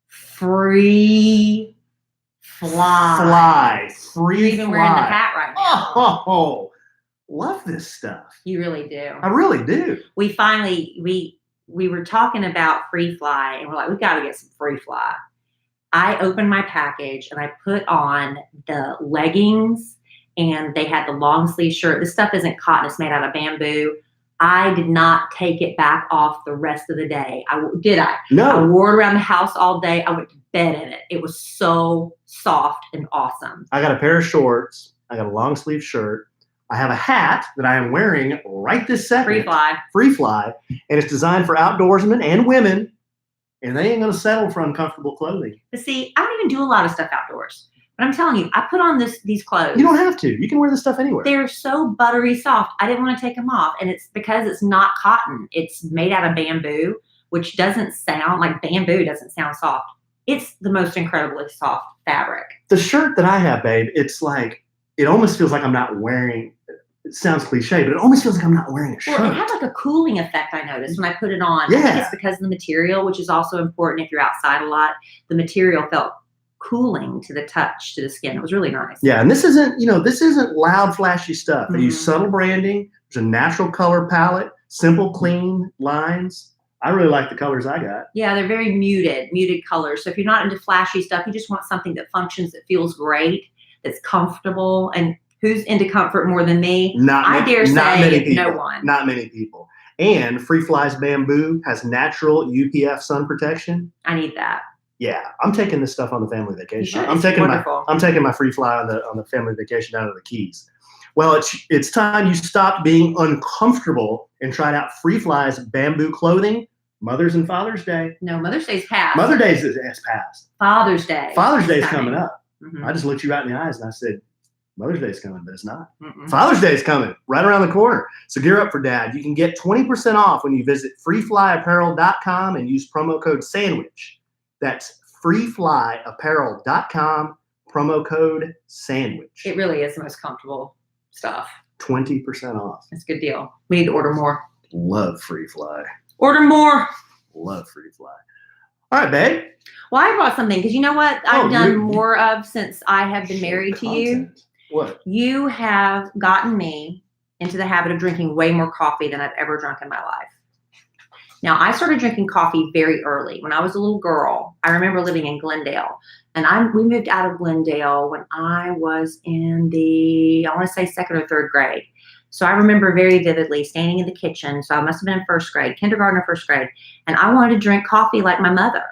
Free fly. Free You're even fly. wearing the hat right now. Oh, love this stuff. You really do. I really do. We finally, we were talking about free fly, and we're like, we got to get some free fly. I opened my package and I put on the leggings, and they had the long sleeve shirt. This stuff isn't cotton. It's made out of bamboo. I did not take it back off the rest of the day. Did I? No. I wore it around the house all day. I went to bed in it. It was so soft and awesome. I got a pair of shorts. I got a long sleeve shirt. I have a hat that I am wearing right this second. Free fly. And it's designed for outdoorsmen and women. And they ain't going to settle for uncomfortable clothing. But see, I don't even do a lot of stuff outdoors. But I'm telling you, I put on these clothes. You don't have to. You can wear this stuff anywhere. They're so buttery soft. I didn't want to take them off. And it's because it's not cotton. It's made out of bamboo, which doesn't sound like bamboo doesn't sound soft. It's the most incredibly soft fabric. The shirt that I have, babe, it's like, it almost feels like I'm not wearing, it sounds cliche, but it almost feels like I'm not wearing a shirt. Well, it had like a cooling effect, I noticed, when I put it on. Yeah. I think it's because of the material, which is also important if you're outside a lot. The material felt cooling to the touch, to the skin. It was really nice. Yeah, and this isn't loud, flashy stuff. They use subtle branding. There's a natural color palette, simple, clean lines. I really like the colors I got. Yeah, they're very muted colors. So if you're not into flashy stuff, you just want something that functions, that feels great, that's comfortable. And who's into comfort more than me? I dare say no one. Not many people. And Free Fly's bamboo has natural UPF sun protection. I need that. Yeah, I'm taking this stuff on the family vacation. You should. I'm It's taking my Free Fly on the family vacation down to the Keys. Well, it's time you stopped being uncomfortable and tried out Free Fly's bamboo clothing. Mother's and Father's Day. No, Mother's Day's passed. Mother's Day has passed. Father's Day. Father's Day is coming up. Mm-hmm. I just looked you right in the eyes and I said, Mother's Day is coming, but it's not. Mm-mm. Father's Day is coming right around the corner. So gear up for Dad. You can get 20% off when you visit freeflyapparel.com and use promo code SANDWICH. That's freeflyapparel.com, promo code SANDWICH. It really is the most comfortable stuff. 20% off. It's a good deal. We need to order more. Love Free Fly. Order more. Love Free Fly. All right, babe. Well, I brought something because you know what I've done more of since I have been married to you? What? You have gotten me into the habit of drinking way more coffee than I've ever drunk in my life. Now, I started drinking coffee very early. When I was a little girl, I remember living in Glendale. And we moved out of Glendale when I was in I want to say second or third grade. So I remember very vividly standing in the kitchen. So I must have been in first grade, kindergarten or first grade. And I wanted to drink coffee like my mother.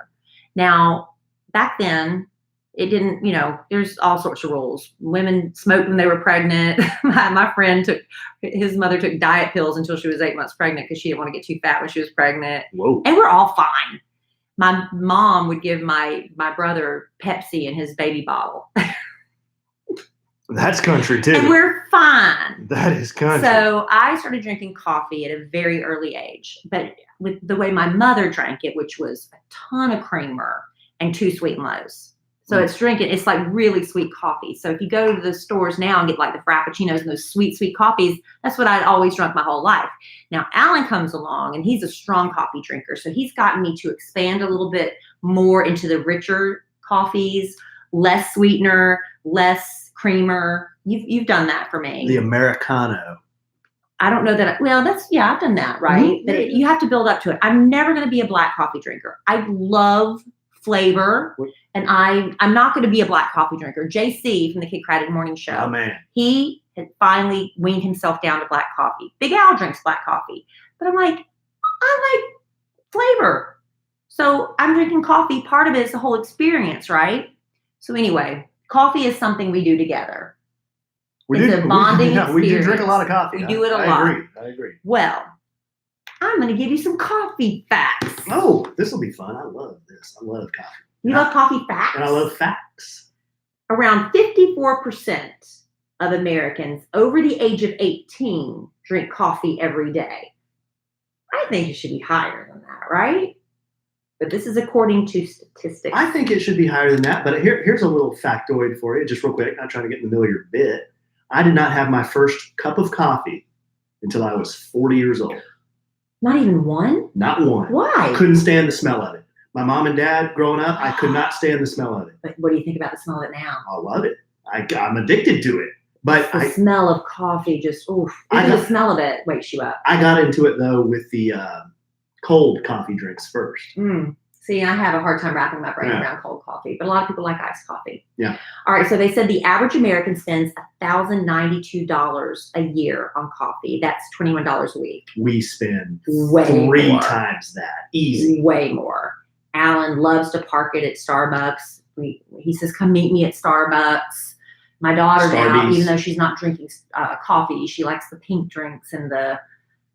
Now, back then, it didn't, there's all sorts of rules. Women smoked when they were pregnant. My friend his mother took diet pills until she was 8 months pregnant because she didn't want to get too fat when she was pregnant. Whoa. And we're all fine. My mom would give my brother Pepsi in his baby bottle. That's country too. And we're fine. That is country. So I started drinking coffee at a very early age, but with the way my mother drank it, which was a ton of creamer and 2 sweet and lows. So it's like really sweet coffee. So if you go to the stores now and get like the Frappuccinos and those sweet, sweet coffees, that's what I'd always drunk my whole life. Now, Alan comes along and he's a strong coffee drinker. So he's gotten me to expand a little bit more into the richer coffees, less sweetener, less creamer. You've done that for me. The Americano. I don't know that. I've done that, right? Mm-hmm. But you have to build up to it. I'm never going to be a black coffee drinker. I love flavor. And I'm not going to be a black coffee drinker. JC from the Kid Craddock Morning Show. Oh, man. He had finally weaned himself down to black coffee. Big Al drinks black coffee. But I'm like, I like flavor. So I'm drinking coffee. Part of it is the whole experience, right? So anyway, coffee is something we do together. It's a bonding experience. We do drink a lot of coffee. We do it a lot. I agree. Well, I'm going to give you some coffee facts. Oh, this will be fun. I love this. I love coffee. You love coffee facts? And I love facts. Around 54% of Americans over the age of 18 drink coffee every day. I think it should be higher than that, right? But this is according to statistics. I think it should be higher than that. But here's a little factoid for you, just real quick. Not trying to get in the middle of your bit. I did not have my first cup of coffee until I was 40 years old. Not even one? Not one. Why? Couldn't stand the smell of it. My mom and dad, growing up, I could not stand the smell of it. But what do you think about the smell of it now? I love it. I'm addicted to it. But the smell of coffee just, oof. Even the smell of it wakes you up. I got into it, though, with the cold coffee drinks first. See, I have a hard time wrapping my brain around cold coffee, but a lot of people like iced coffee. Yeah. All right, so they said the average American spends $1,092 a year on coffee. That's $21 a week. We spend way three more. times that. Easy. Way more. Alan loves to park it at Starbucks. He says, come meet me at Starbucks. My daughter now, even though she's not drinking coffee, she likes the pink drinks and the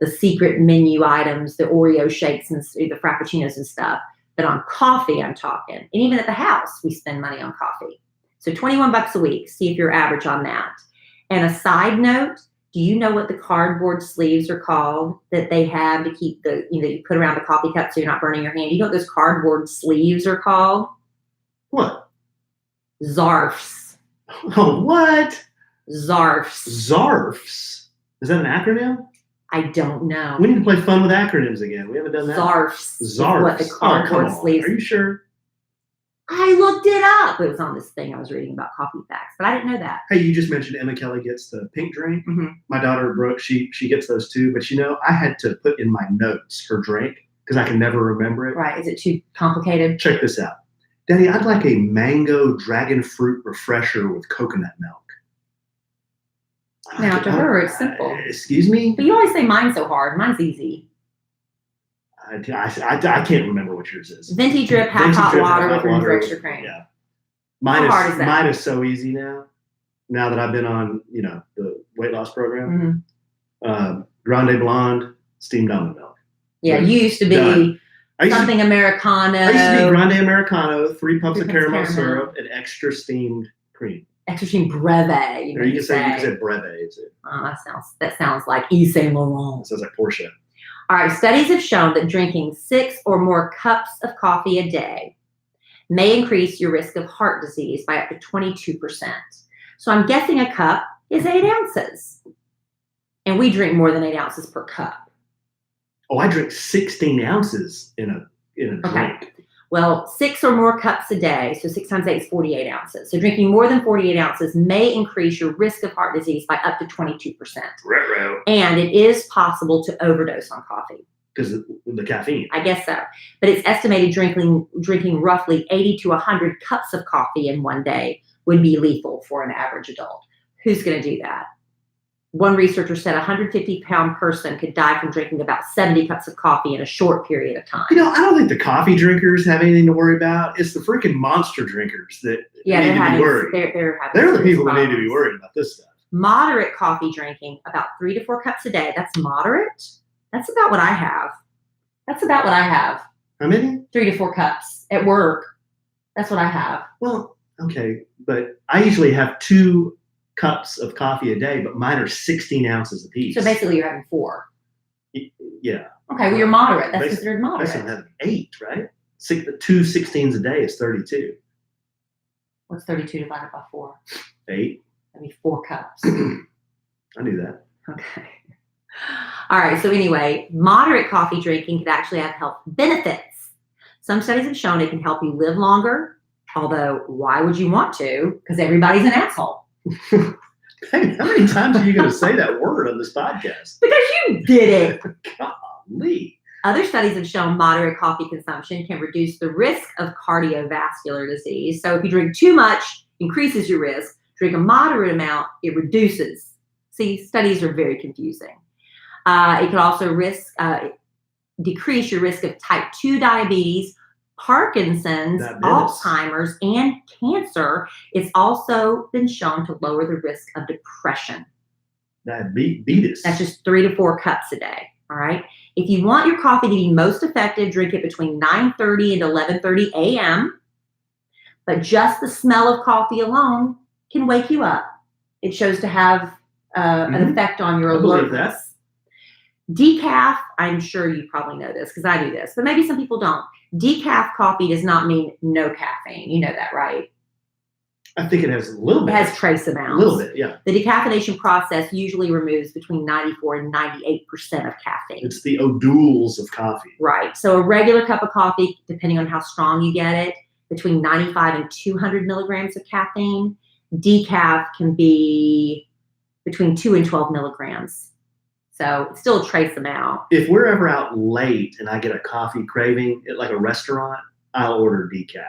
secret menu items, the Oreo shakes and the Frappuccinos and stuff. But on coffee, I'm talking. And even at the house, we spend money on coffee. So $21 a week. See if you're average on that. And a side note, do you know what the cardboard sleeves are called that they have to keep you put around the coffee cup so you're not burning your hand? Do you know what those cardboard sleeves are called? What? Zarfs. Oh, what? Zarfs. Zarfs? Is that an acronym? I don't know. We need to play fun with acronyms again. We haven't done that. Zarfs. Zarfs. What the cardboard sleeves. Are you sure? I looked it up. It was on this thing I was reading about coffee facts, but I didn't know that. Hey, you just mentioned Emma Kelly gets the pink drink. Mm-hmm. My daughter Brooke, she gets those too. But I had to put in my notes her drink because I can never remember it. Right? Is it too complicated? Check this out, Daddy. I'd like a mango dragon fruit refresher with coconut milk. Now to her, it's simple. Excuse me? But you always say mine's so hard. Mine's easy. I can't remember what yours is. Venti drip, half hot water with room for extra cream. Yeah. How hard is that? Mine is so easy now. Now that I've been on, the weight loss program. Mm-hmm. Grande Blonde, steamed almond milk. Yeah, you used to be something Americano. I used to be Grande Americano, 3 pumps of caramel syrup, and extra steamed cream. Extra steamed breve. You can say breve. Oh, that sounds like Yves Saint Laurent. It sounds like Porsche. All right, studies have shown that drinking 6 or more cups of coffee a day may increase your risk of heart disease by up to 22%. So I'm guessing a cup is 8 ounces. And we drink more than 8 ounces per cup. Oh, I drink 16 ounces in a drink. Well, 6 or more cups a day, so 6 times 8 is 48 ounces. So drinking more than 48 ounces may increase your risk of heart disease by up to 22%. And it is possible to overdose on coffee. Because of the caffeine. I guess so. But it's estimated drinking roughly 80 to 100 cups of coffee in one day would be lethal for an average adult. Who's going to do that? One researcher said a 150-pound person could die from drinking about 70 cups of coffee in a short period of time. I don't think the coffee drinkers have anything to worry about. It's the freaking monster drinkers that need to be worried. They're the people that need to be worried about this stuff. Moderate coffee drinking, about 3 to 4 cups a day. That's moderate. That's about what I have. How many? 3 to 4 cups at work. That's what I have. Well, okay, but I usually have 2 cups of coffee a day, but mine are 16 ounces apiece. So basically you're having 4. Yeah. Okay, well you're moderate. That's considered moderate. I'm having 8, right? 2 16s a day is 32. What's 32 divided by 4? 8. That'd be 4 cups. I knew that. Okay. All right, so anyway, moderate coffee drinking can actually have health benefits. Some studies have shown it can help you live longer, although why would you want to? Because everybody's an asshole. Hey, how many times are you going to say that word on this podcast? Because you did it. Golly. Other studies have shown moderate coffee consumption can reduce the risk of cardiovascular disease. So if you drink too much, increases your risk. Drink a moderate amount, it reduces. See, studies are very confusing. It can also decrease your risk of type 2 diabetes, Parkinson's, Alzheimer's, and cancer. It's also been shown to lower the risk of depression. Diabetes. That's just 3 to 4 cups a day. All right. If you want your coffee to be most effective, drink it between 9:30 and 11:30 a.m. But just the smell of coffee alone can wake you up. It shows to have an effect on your alertness. Decaf, I'm sure you probably know this because I do this, but maybe some people don't. Decaf coffee does not mean no caffeine. You know that, right? I think it has a little bit. It has trace amounts. A little bit, yeah. The decaffeination process usually removes between 94 and 98% of caffeine. It's the O'Doul's of coffee. Right. So a regular cup of coffee, depending on how strong you get it, between 95 and 200 milligrams of caffeine. Decaf can be between 2 and 12 milligrams. So it's still a trace amount. If we're ever out late and I get a coffee craving at like a restaurant, I'll order decaf.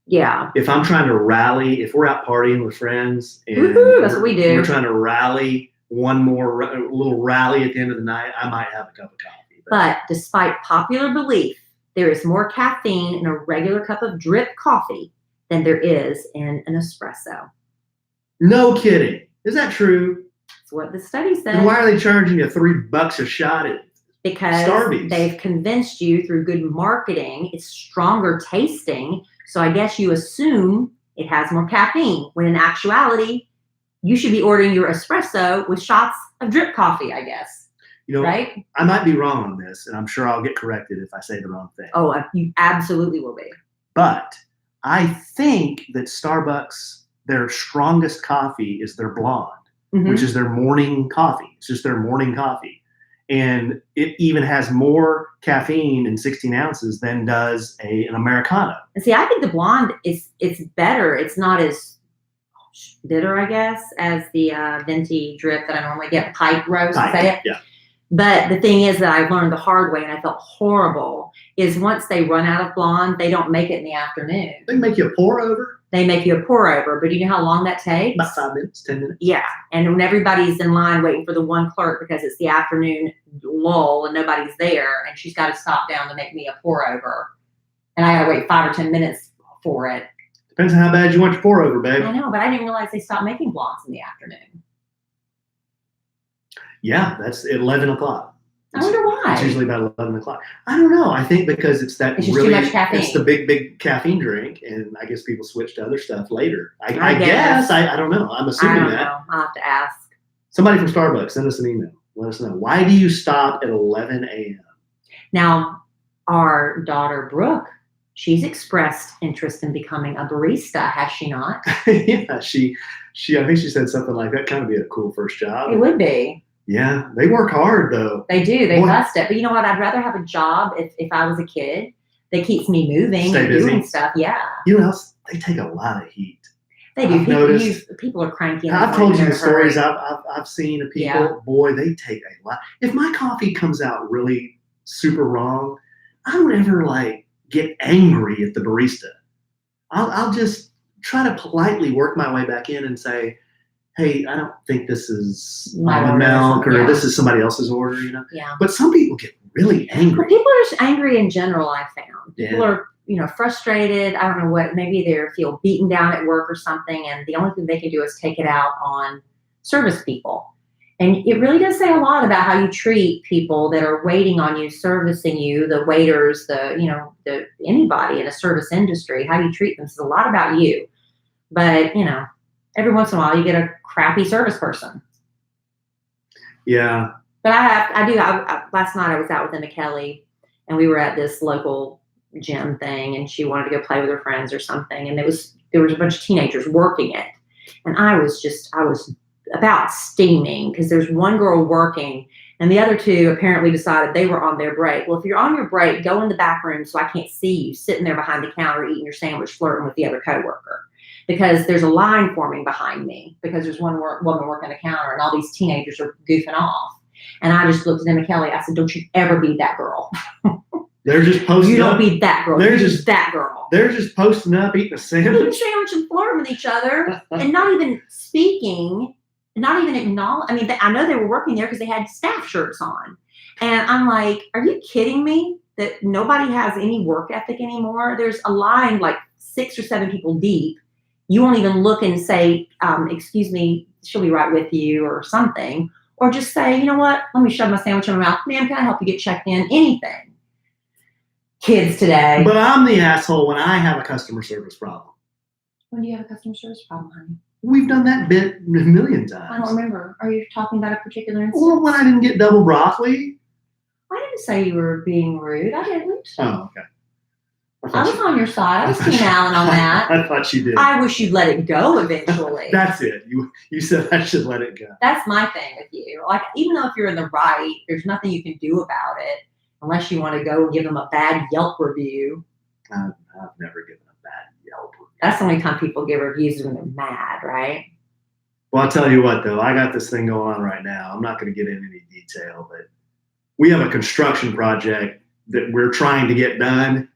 Yeah. If I'm trying to rally, if we're out partying with friends and that's what we do. We're trying to rally a little rally at the end of the night, I might have a cup of coffee. But despite popular belief, there is more caffeine in a regular cup of drip coffee than there is in an espresso. No kidding. Is that true? That's what the study said. Then why are they charging you $3 a shot at because Starbucks? They've convinced you through good marketing it's stronger tasting. So I guess you assume it has more caffeine, when in actuality, you should be ordering your espresso with shots of drip coffee, I guess. You know, right? I might be wrong on this, and I'm sure I'll get corrected if I say the wrong thing. Oh, you absolutely will be. But I think that Starbucks, their strongest coffee is their blonde, which is their morning coffee. It's just their morning coffee. And it even has more caffeine in 16 ounces than does an Americano. And see, I think the blonde it's better. It's not as bitter, I guess, as the venti drip that I normally get, pipe roast. Yeah. But the thing is that I learned the hard way, and I felt horrible, is once they run out of blonde, they don't make it in the afternoon. They make you a pour over? They make you a pour over, but do you know how long that takes? About 5 minutes, 10 minutes. Yeah, and when everybody's in line waiting for the one clerk because it's the afternoon lull and nobody's there, and she's got to stop down to make me a pour over, and I got to wait 5 or 10 minutes for it. Depends on how bad you want your pour over, babe. I know, but I didn't realize they stopped making blondes in the afternoon. Yeah, that's 11 o'clock. I wonder why. It's usually about 11 o'clock. I don't know. I think because it's that it's just really, too much caffeine. It's the big caffeine drink, and I guess people switch to other stuff later. I guess. I don't know. I'm assuming I don't that. know. I'll have to ask. Somebody from Starbucks, send us an email. Let us know. Why do you stop at 11 a.m.? Now, our daughter, Brooke, she's expressed interest in becoming a barista, has she not? Yeah, she. I think she said something like that. Kind of be a cool first job. It would be. Yeah, they work hard though. They do. They bust it. But you know what? I'd rather have a job if I was a kid that keeps me moving Stay and busy. doing stuff. Yeah. You know what else? They take a lot of heat. They do. I've noticed. People are cranky. I've told you the stories I've seen of people. Yeah. Boy, they take a lot. If my coffee comes out really super wrong, I don't ever get angry at the barista. I'll just try to politely work my way back in and say, hey, I don't think this is almond milk or this is somebody else's order, you know? Yeah. But some people get really angry. Well, people are just angry in general, I found. Yeah. People are, frustrated. I don't know what, maybe they feel beaten down at work or something, and the only thing they can do is take it out on service people. And it really does say a lot about how you treat people that are waiting on you, servicing you, the waiters, the anybody in a service industry, how you treat them says a lot about you. But, every once in a while you get a crappy service person. Yeah. But I last night I was out with Emma Kelly, and we were at this local gym thing, and she wanted to go play with her friends or something. And there was a bunch of teenagers working it. And I was about steaming because there's one girl working and the other two apparently decided they were on their break. Well, if you're on your break, go in the back room so I can't see you sitting there behind the counter eating your sandwich, flirting with the other coworker. Because there's a line forming behind me because there's one woman working the counter and all these teenagers are goofing off. And I just looked at him and Kelly. I said, don't you ever be that girl. They're just posting You don't up. be that girl. You're just that girl. They're just posting up, eating a Eating a sandwich. sandwich and flirting with each other and not even speaking, not even acknowledge. I mean, I know they were working there because they had staff shirts on. And I'm like, are you kidding me that nobody has any work ethic anymore? There's a line like 6 or 7 people deep. You won't even look and say, excuse me, she'll be right with you or something. Or just say, you know what? Let me shove my sandwich in my mouth. Ma'am, can I help you get checked in? Anything. Kids today. But I'm the asshole when I have a customer service problem. When do you have a customer service problem, honey? We've done that bit a million times. I don't remember. Are you talking about a particular instance? Well, when I didn't get double broccoli. I didn't say you were being rude. I didn't. Oh, okay. I was on your side. I was Team Allen on that. I thought you did. I wish you'd let it go eventually. That's it. You said I should let it go. That's my thing with you. Like, even though if you're in the right, there's nothing you can do about it unless you want to go and give them a bad Yelp review. I've never given a bad Yelp review. That's the only time people give reviews is when they're mad, right? Well, I'll tell you what, though. I got this thing going on right now. I'm not going to get into any detail, but we have a construction project that we're trying to get done.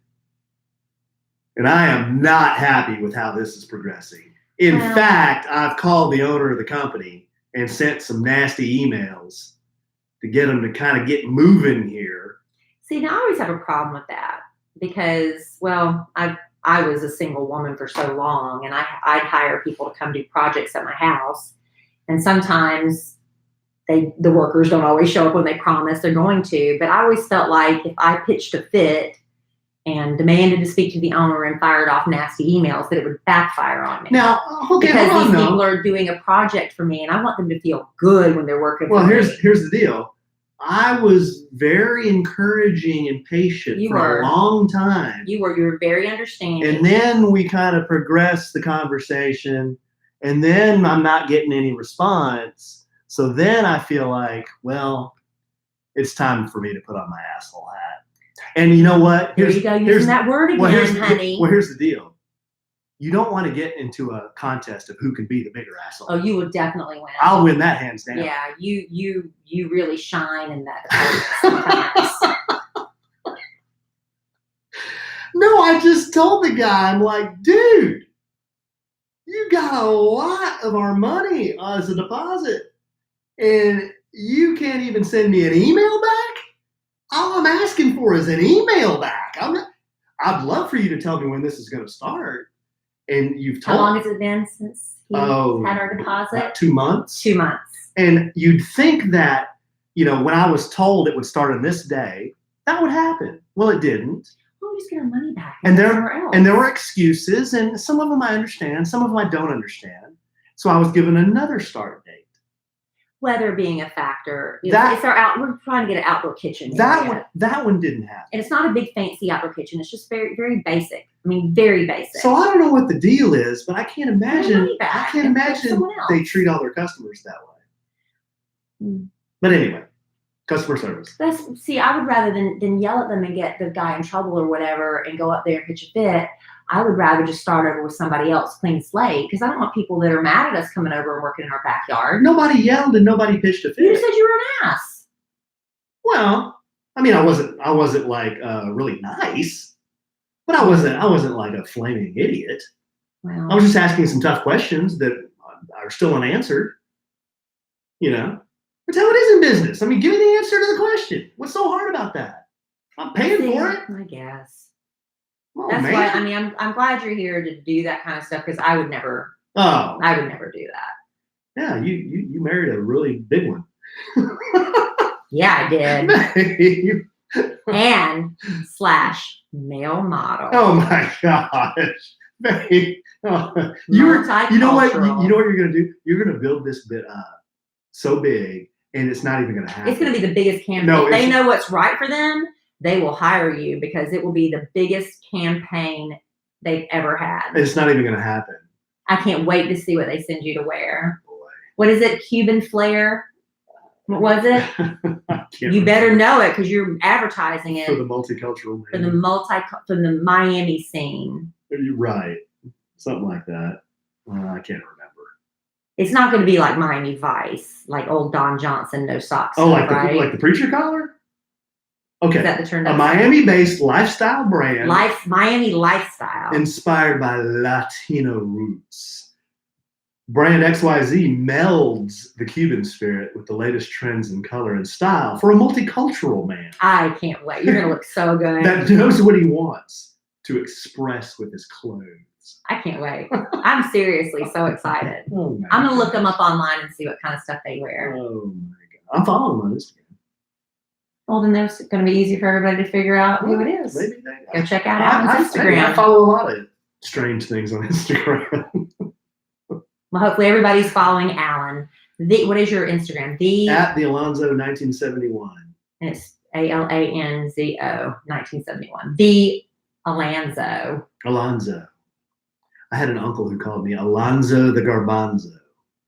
And I am not happy with how this is progressing. In fact, I've called the owner of the company and sent some nasty emails to get them to kind of get moving here. See, now I always have a problem with that because, well, I was a single woman for so long, and I'd hire people to come do projects at my house. And sometimes the workers don't always show up when they promise they're going to. But I always felt like if I pitched a fit and demanded to speak to the owner and fired off nasty emails, that it would backfire on me. Now, okay, because these people are doing a project for me, and I want them to feel good when they're working for me. Well, here's the deal. I was very encouraging and patient for a long time. You were very understanding. And then we kind of progressed the conversation, and then I'm not getting any response. So then I feel like, well, it's time for me to put on my asshole hat. And you know what? Here you go, using that word again, honey. Well, here's the deal. You don't want to get into a contest of who can be the bigger asshole. Oh, you will definitely win. I'll win that hands down. Yeah, you really shine in that department sometimes. No, I just told the guy, I'm like, dude, you got a lot of our money as a deposit, and you can't even send me an email back? All I'm asking for is an email back. I'd love for you to tell me when this is going to start. And you've told. How long has it been since he had our deposit? About 2 months. 2 months. And you'd think that, when I was told it would start on this day, that would happen. Well, it didn't. Well, we just get our money back. And there were excuses, and some of them I understand, some of them I don't understand. So I was given another start date. Weather being a factor. We're trying to get an outdoor kitchen. That one didn't happen. And it's not a big fancy outdoor kitchen. It's just very, very basic. I mean, very basic. So I don't know what the deal is, but I can't imagine they treat all their customers that way. But anyway, customer service. I would rather than yell at them and get the guy in trouble or whatever and go up there and pitch a fit, I would rather just start over with somebody else, clean slate, because I don't want people that are mad at us coming over and working in our backyard. Nobody yelled and nobody pitched a fit. You said you were an ass. Well, I mean, I wasn't like really nice, but I wasn't like a flaming idiot. Well, I was just asking some tough questions that are still unanswered. That's how it is in business. I mean, give me the answer to the question. What's so hard about that? I'm paying for it. I guess. That's why. I mean, I'm glad you're here to do that kind of stuff because I would never. Oh. I would never do that. Yeah, you married a really big one. Yeah, I did. and / male model. Oh my gosh. You know what you're gonna do? You're gonna build this bit up so big, and it's not even gonna happen. It's gonna be the biggest campaign. No, they know what's right for them. They will hire you because it will be the biggest campaign they've ever had. It's not even gonna happen. I can't wait to see what they send you to wear. Boy. What is it? Cuban flair? What was it? You better know it because you're advertising it for the multicultural. For the Miami scene. You're right. Something like that. I can't remember. It's not going to be like Miami Vice, like old Don Johnson, no socks. Oh, like right? the preacher collar? Okay. Is that the term? A Miami-based lifestyle brand. Miami lifestyle. Inspired by Latino roots. Brand XYZ melds the Cuban spirit with the latest trends in color and style for a multicultural man. I can't wait. You're going to look so good. That knows what he wants to express with his clothes. I can't wait. I'm seriously so excited. Oh I'm going to look them up online and see what kind of stuff they wear. Oh my God. I'm following on Instagram. Well, then it's going to be easy for everybody to figure out who it is. Maybe Go check out Alan's Instagram. I follow a lot of strange things on Instagram. Well, hopefully everybody's following Alan. What is your Instagram? At the Alonzo 1971. And it's ALANZO 1971. The Alonzo. Alonzo. I had an uncle who called me Alonzo the Garbanzo.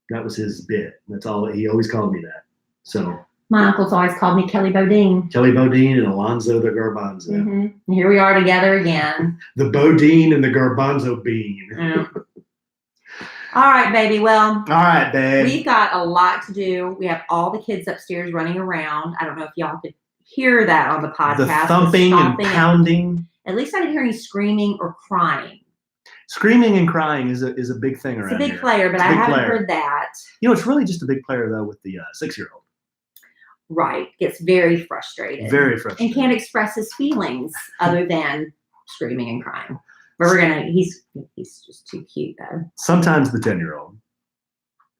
That was his bit. That's all. He always called me that. So my uncle's always called me Kelly Bodine. Kelly Bodine and Alonzo the Garbanzo. Mm-hmm. And here we are together again. The Bodine and the Garbanzo bean. Yeah. All right, baby. Well, all right, babe. We've got a lot to do. We have all the kids upstairs running around. I don't know if y'all could hear that on the podcast. The thumping and pounding. At least I didn't hear any screaming or crying. Screaming and crying is a big thing around here. It's a big player, but I haven't heard that. You know, it's really just a big player, though, with the 6-year-old. Right. Gets very frustrated. Very frustrated. And can't express his feelings other than screaming and crying. But he's just too cute, though. Sometimes the 10-year-old,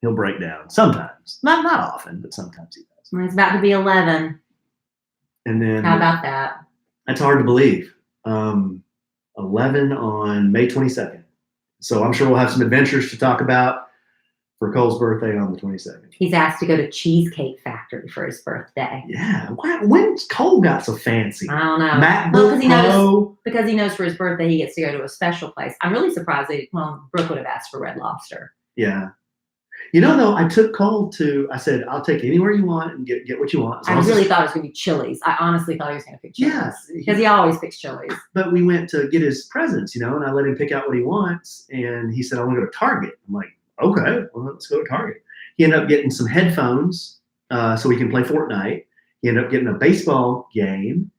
he'll break down. Sometimes. Not often, but sometimes he does. Well, he's about to be 11. And then. How about that? That's hard to believe. 11 on May 22nd. So I'm sure we'll have some adventures to talk about for Cole's birthday on the 22nd. He's asked to go to Cheesecake Factory for his birthday. Yeah. When's Cole got so fancy? I don't know. Because he knows for his birthday he gets to go to a special place. I'm really surprised Brooke would have asked for Red Lobster. Yeah. You know, though, I took Cole I said, I'll take anywhere you want and get what you want. I really thought it was going to be Chili's. I honestly thought he was going to pick Chili's. Yes. Because he always picks Chili's. But we went to get his presents, and I let him pick out what he wants. And he said, I want to go to Target. I'm like, okay, well, let's go to Target. He ended up getting some headphones so we can play Fortnite. He ended up getting a baseball game.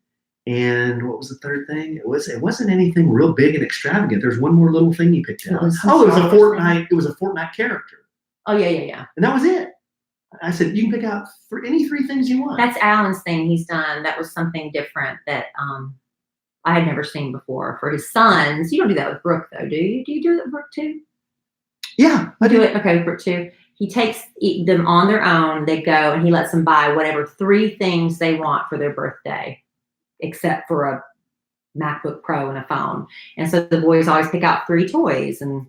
And what was the third thing? It wasn't anything real big and extravagant. There's one more little thing he picked out. It was a Fortnite. It was a Fortnite character. Oh, yeah. And that was it. I said, you can pick out any 3 things you want. That's Alan's thing he's done. That was something different that I had never seen before for his sons. You don't do that with Brooke, though, do you? Do you do it with Brooke, too? Yeah, I do it. Okay, with Brooke, too. He takes them on their own. They go, and he lets them buy whatever 3 things they want for their birthday, except for a MacBook Pro and a phone. And so the boys always pick out 3 toys. And,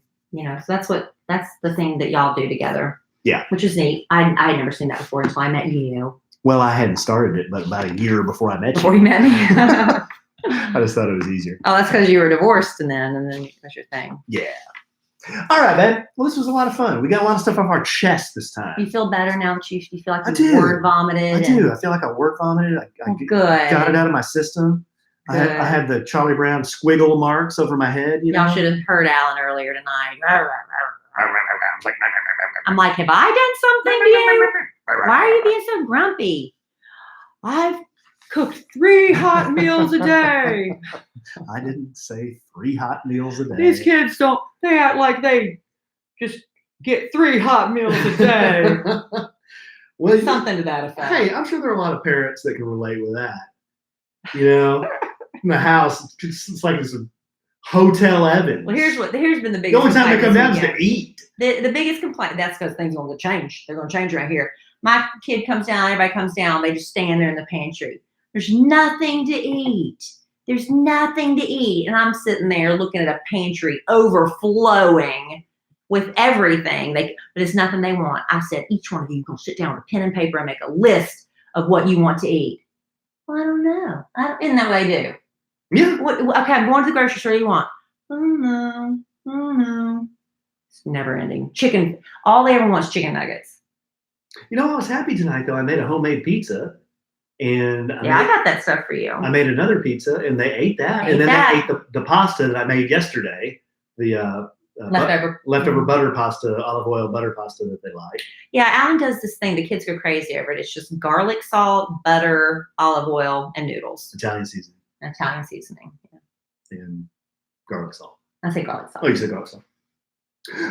so that's the thing that y'all do together. Yeah. Which is neat. I had never seen that before until I met you. Well, I hadn't started it, but about a year before I met you. Before you met me? I just thought it was easier. Oh, that's because you were divorced and then that's your thing. Yeah. All right, man. Well, this was a lot of fun. We got a lot of stuff off our chest this time. You feel better now that you feel like you word vomited? I do. I feel like I word vomited. I got it out of my system. I had the Charlie Brown squiggle marks over my head. Y'all should have heard Alan earlier tonight. I'm like, have I done something to you? Why are you being so grumpy? I've cooked 3 hot meals a day. I didn't say 3 hot meals a day. These kids they act like they just get 3 hot meals a day. Well, something to that effect. Hey, I'm sure there are a lot of parents that can relate with that. In the house, it's like this Hotel Evans. Well, here's been the biggest. The only time they come down is to eat. The biggest complaint. That's because things are going to change. They're going to change right here. My kid comes down. Everybody comes down. They just stand there in the pantry. There's nothing to eat. There's nothing to eat, and I'm sitting there looking at a pantry overflowing with everything. But it's nothing they want. I said, each one of you going to sit down with a pen and paper and make a list of what you want to eat. Well, I don't know. Isn't that what they do? Yeah. Okay, I'm going to the grocery store. What do you want? I don't know. It's never ending. Chicken. All they ever want is chicken nuggets. I was happy tonight, though. I made a homemade pizza. And I got that stuff for you. I made another pizza, and they ate that. They ate the pasta that I made yesterday. The leftover butter pasta, olive oil butter pasta that they like. Yeah, Alan does this thing. The kids go crazy over it. It's just garlic, salt, butter, olive oil, and noodles. Italian seasoning. Yeah. And garlic salt. I say garlic salt. Oh, you said garlic salt.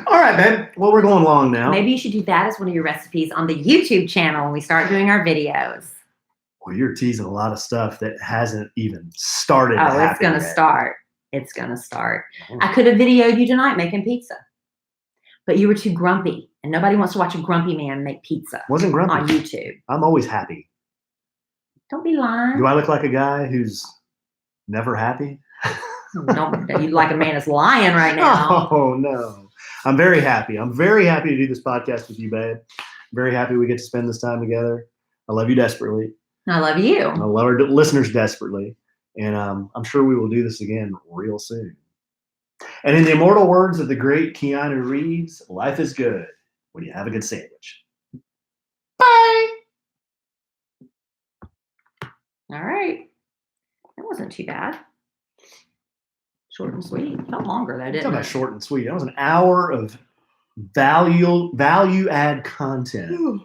All right, babe. Well, we're going long now. Maybe you should do that as one of your recipes on the YouTube channel when we start doing our videos. Well, you're teasing a lot of stuff that hasn't even started. Oh, it's going to start. It's going to start. I could have videoed you tonight making pizza, but you were too grumpy, and nobody wants to watch a grumpy man make pizza. Wasn't grumpy. On YouTube. I'm always happy. Don't be lying. Do I look like a guy who's never happy? Don't you like a man that's lying right now? Oh, no. I'm very happy. I'm very happy to do this podcast with you, babe. I'm very happy we get to spend this time together. I love you desperately. I love you. I love our listeners desperately. And I'm sure we will do this again real soon. And in the immortal words of the great Keanu Reeves, life is good when you have a good sandwich. Bye. All right. That wasn't too bad. Short and sweet. Felt longer though, didn't it? Talking about short and sweet. That was an hour of value add content. Ooh.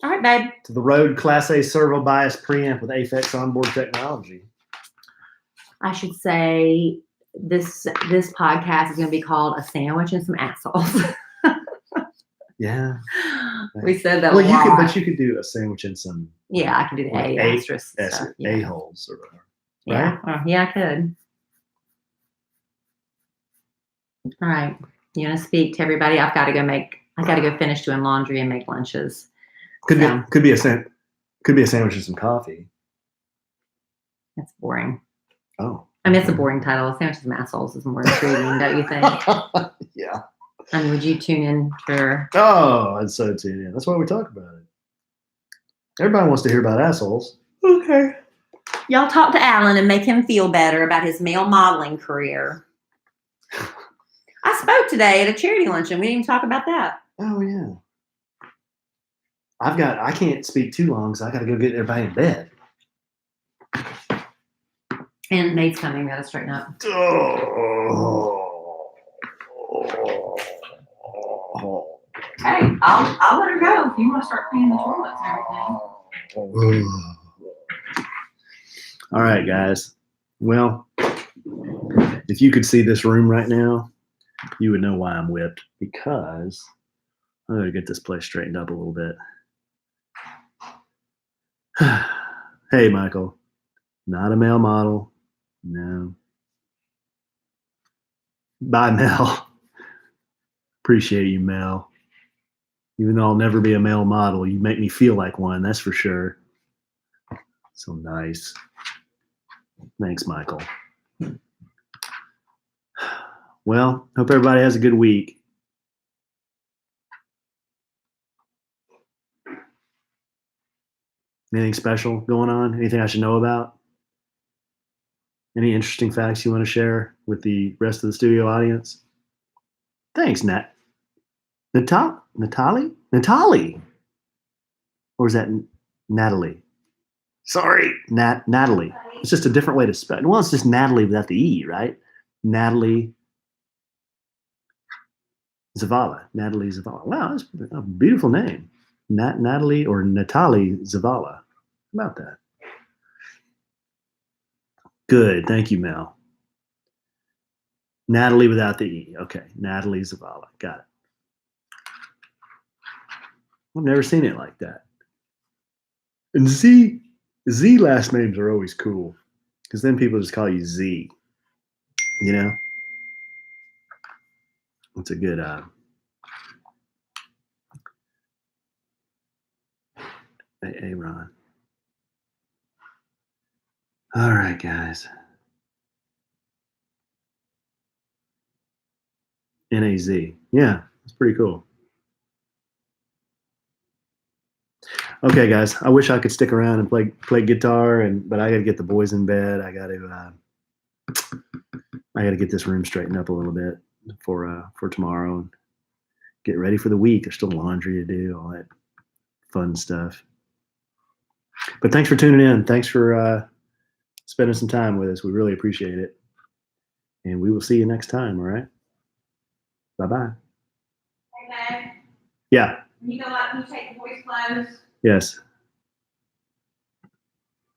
All right, babe. To the Rode Class A servo bias preamp with Aphex onboard technology. I should say this podcast is going to be called A Sandwich and Some Assholes. Yeah. We said that. Well, you could do a sandwich and some. Yeah, I can do the asterisk stuff. A-holes or whatever. Yeah. Right? Yeah, I could. All right. You want to speak to everybody? I got to go finish doing laundry and make lunches. Could be a sandwich and some coffee. That's boring. Oh. I mean, it's a boring title. A Sandwich and Some Assholes is more intriguing, don't you think? Yeah. I mean, would you tune in for? Oh, I'd so tune in. That's why we talk about it. Everybody wants to hear about assholes. Okay. Y'all talk to Alan and make him feel better about his male modeling career. I spoke today at a charity luncheon. We didn't even talk about that. Oh, yeah. I can't speak too long, so I got to go get everybody in bed. And Nate's coming. Got to straighten up. Hey, I'll let her go if you want to start cleaning the toilets and everything. All right, guys. Well, if you could see this room right now, you would know why I'm whipped, because I'm going to get this place straightened up a little bit. Hey, Michael. Not a male model. No. Bye, Mel. Appreciate you, Mel. Even though I'll never be a male model, you make me feel like one, that's for sure. So nice. Thanks, Michael. Well, hope everybody has a good week. Anything special going on? Anything I should know about? Any interesting facts you want to share with the rest of the studio audience? Thanks, Natalie? Or is that Natalie? Sorry, Natalie. It's just a different way to spell it. Well, it's just Natalie without the E, right? Natalie Zavala. Natalie Zavala. Wow, that's a beautiful name. Natalie or Natalie Zavala. How about that? Good. Thank you, Mel. Natalie without the E. Okay. Natalie Zavala. Got it. I've never seen it like that. And Z last names are always cool, because then people just call you Z. You know? It's a good hey, Ron. All right, guys. NAZ. Yeah, it's pretty cool. Okay, guys. I wish I could stick around and play guitar, but I got to get the boys in bed. I got to get this room straightened up a little bit for tomorrow and get ready for the week. There's still laundry to do, all that fun stuff. But thanks for tuning in. Thanks for spending some time with us. We really appreciate it. And we will see you next time, all right? Bye-bye. Hey, Meg, Yeah. when you go out, can you take the boys' clothes? Yes.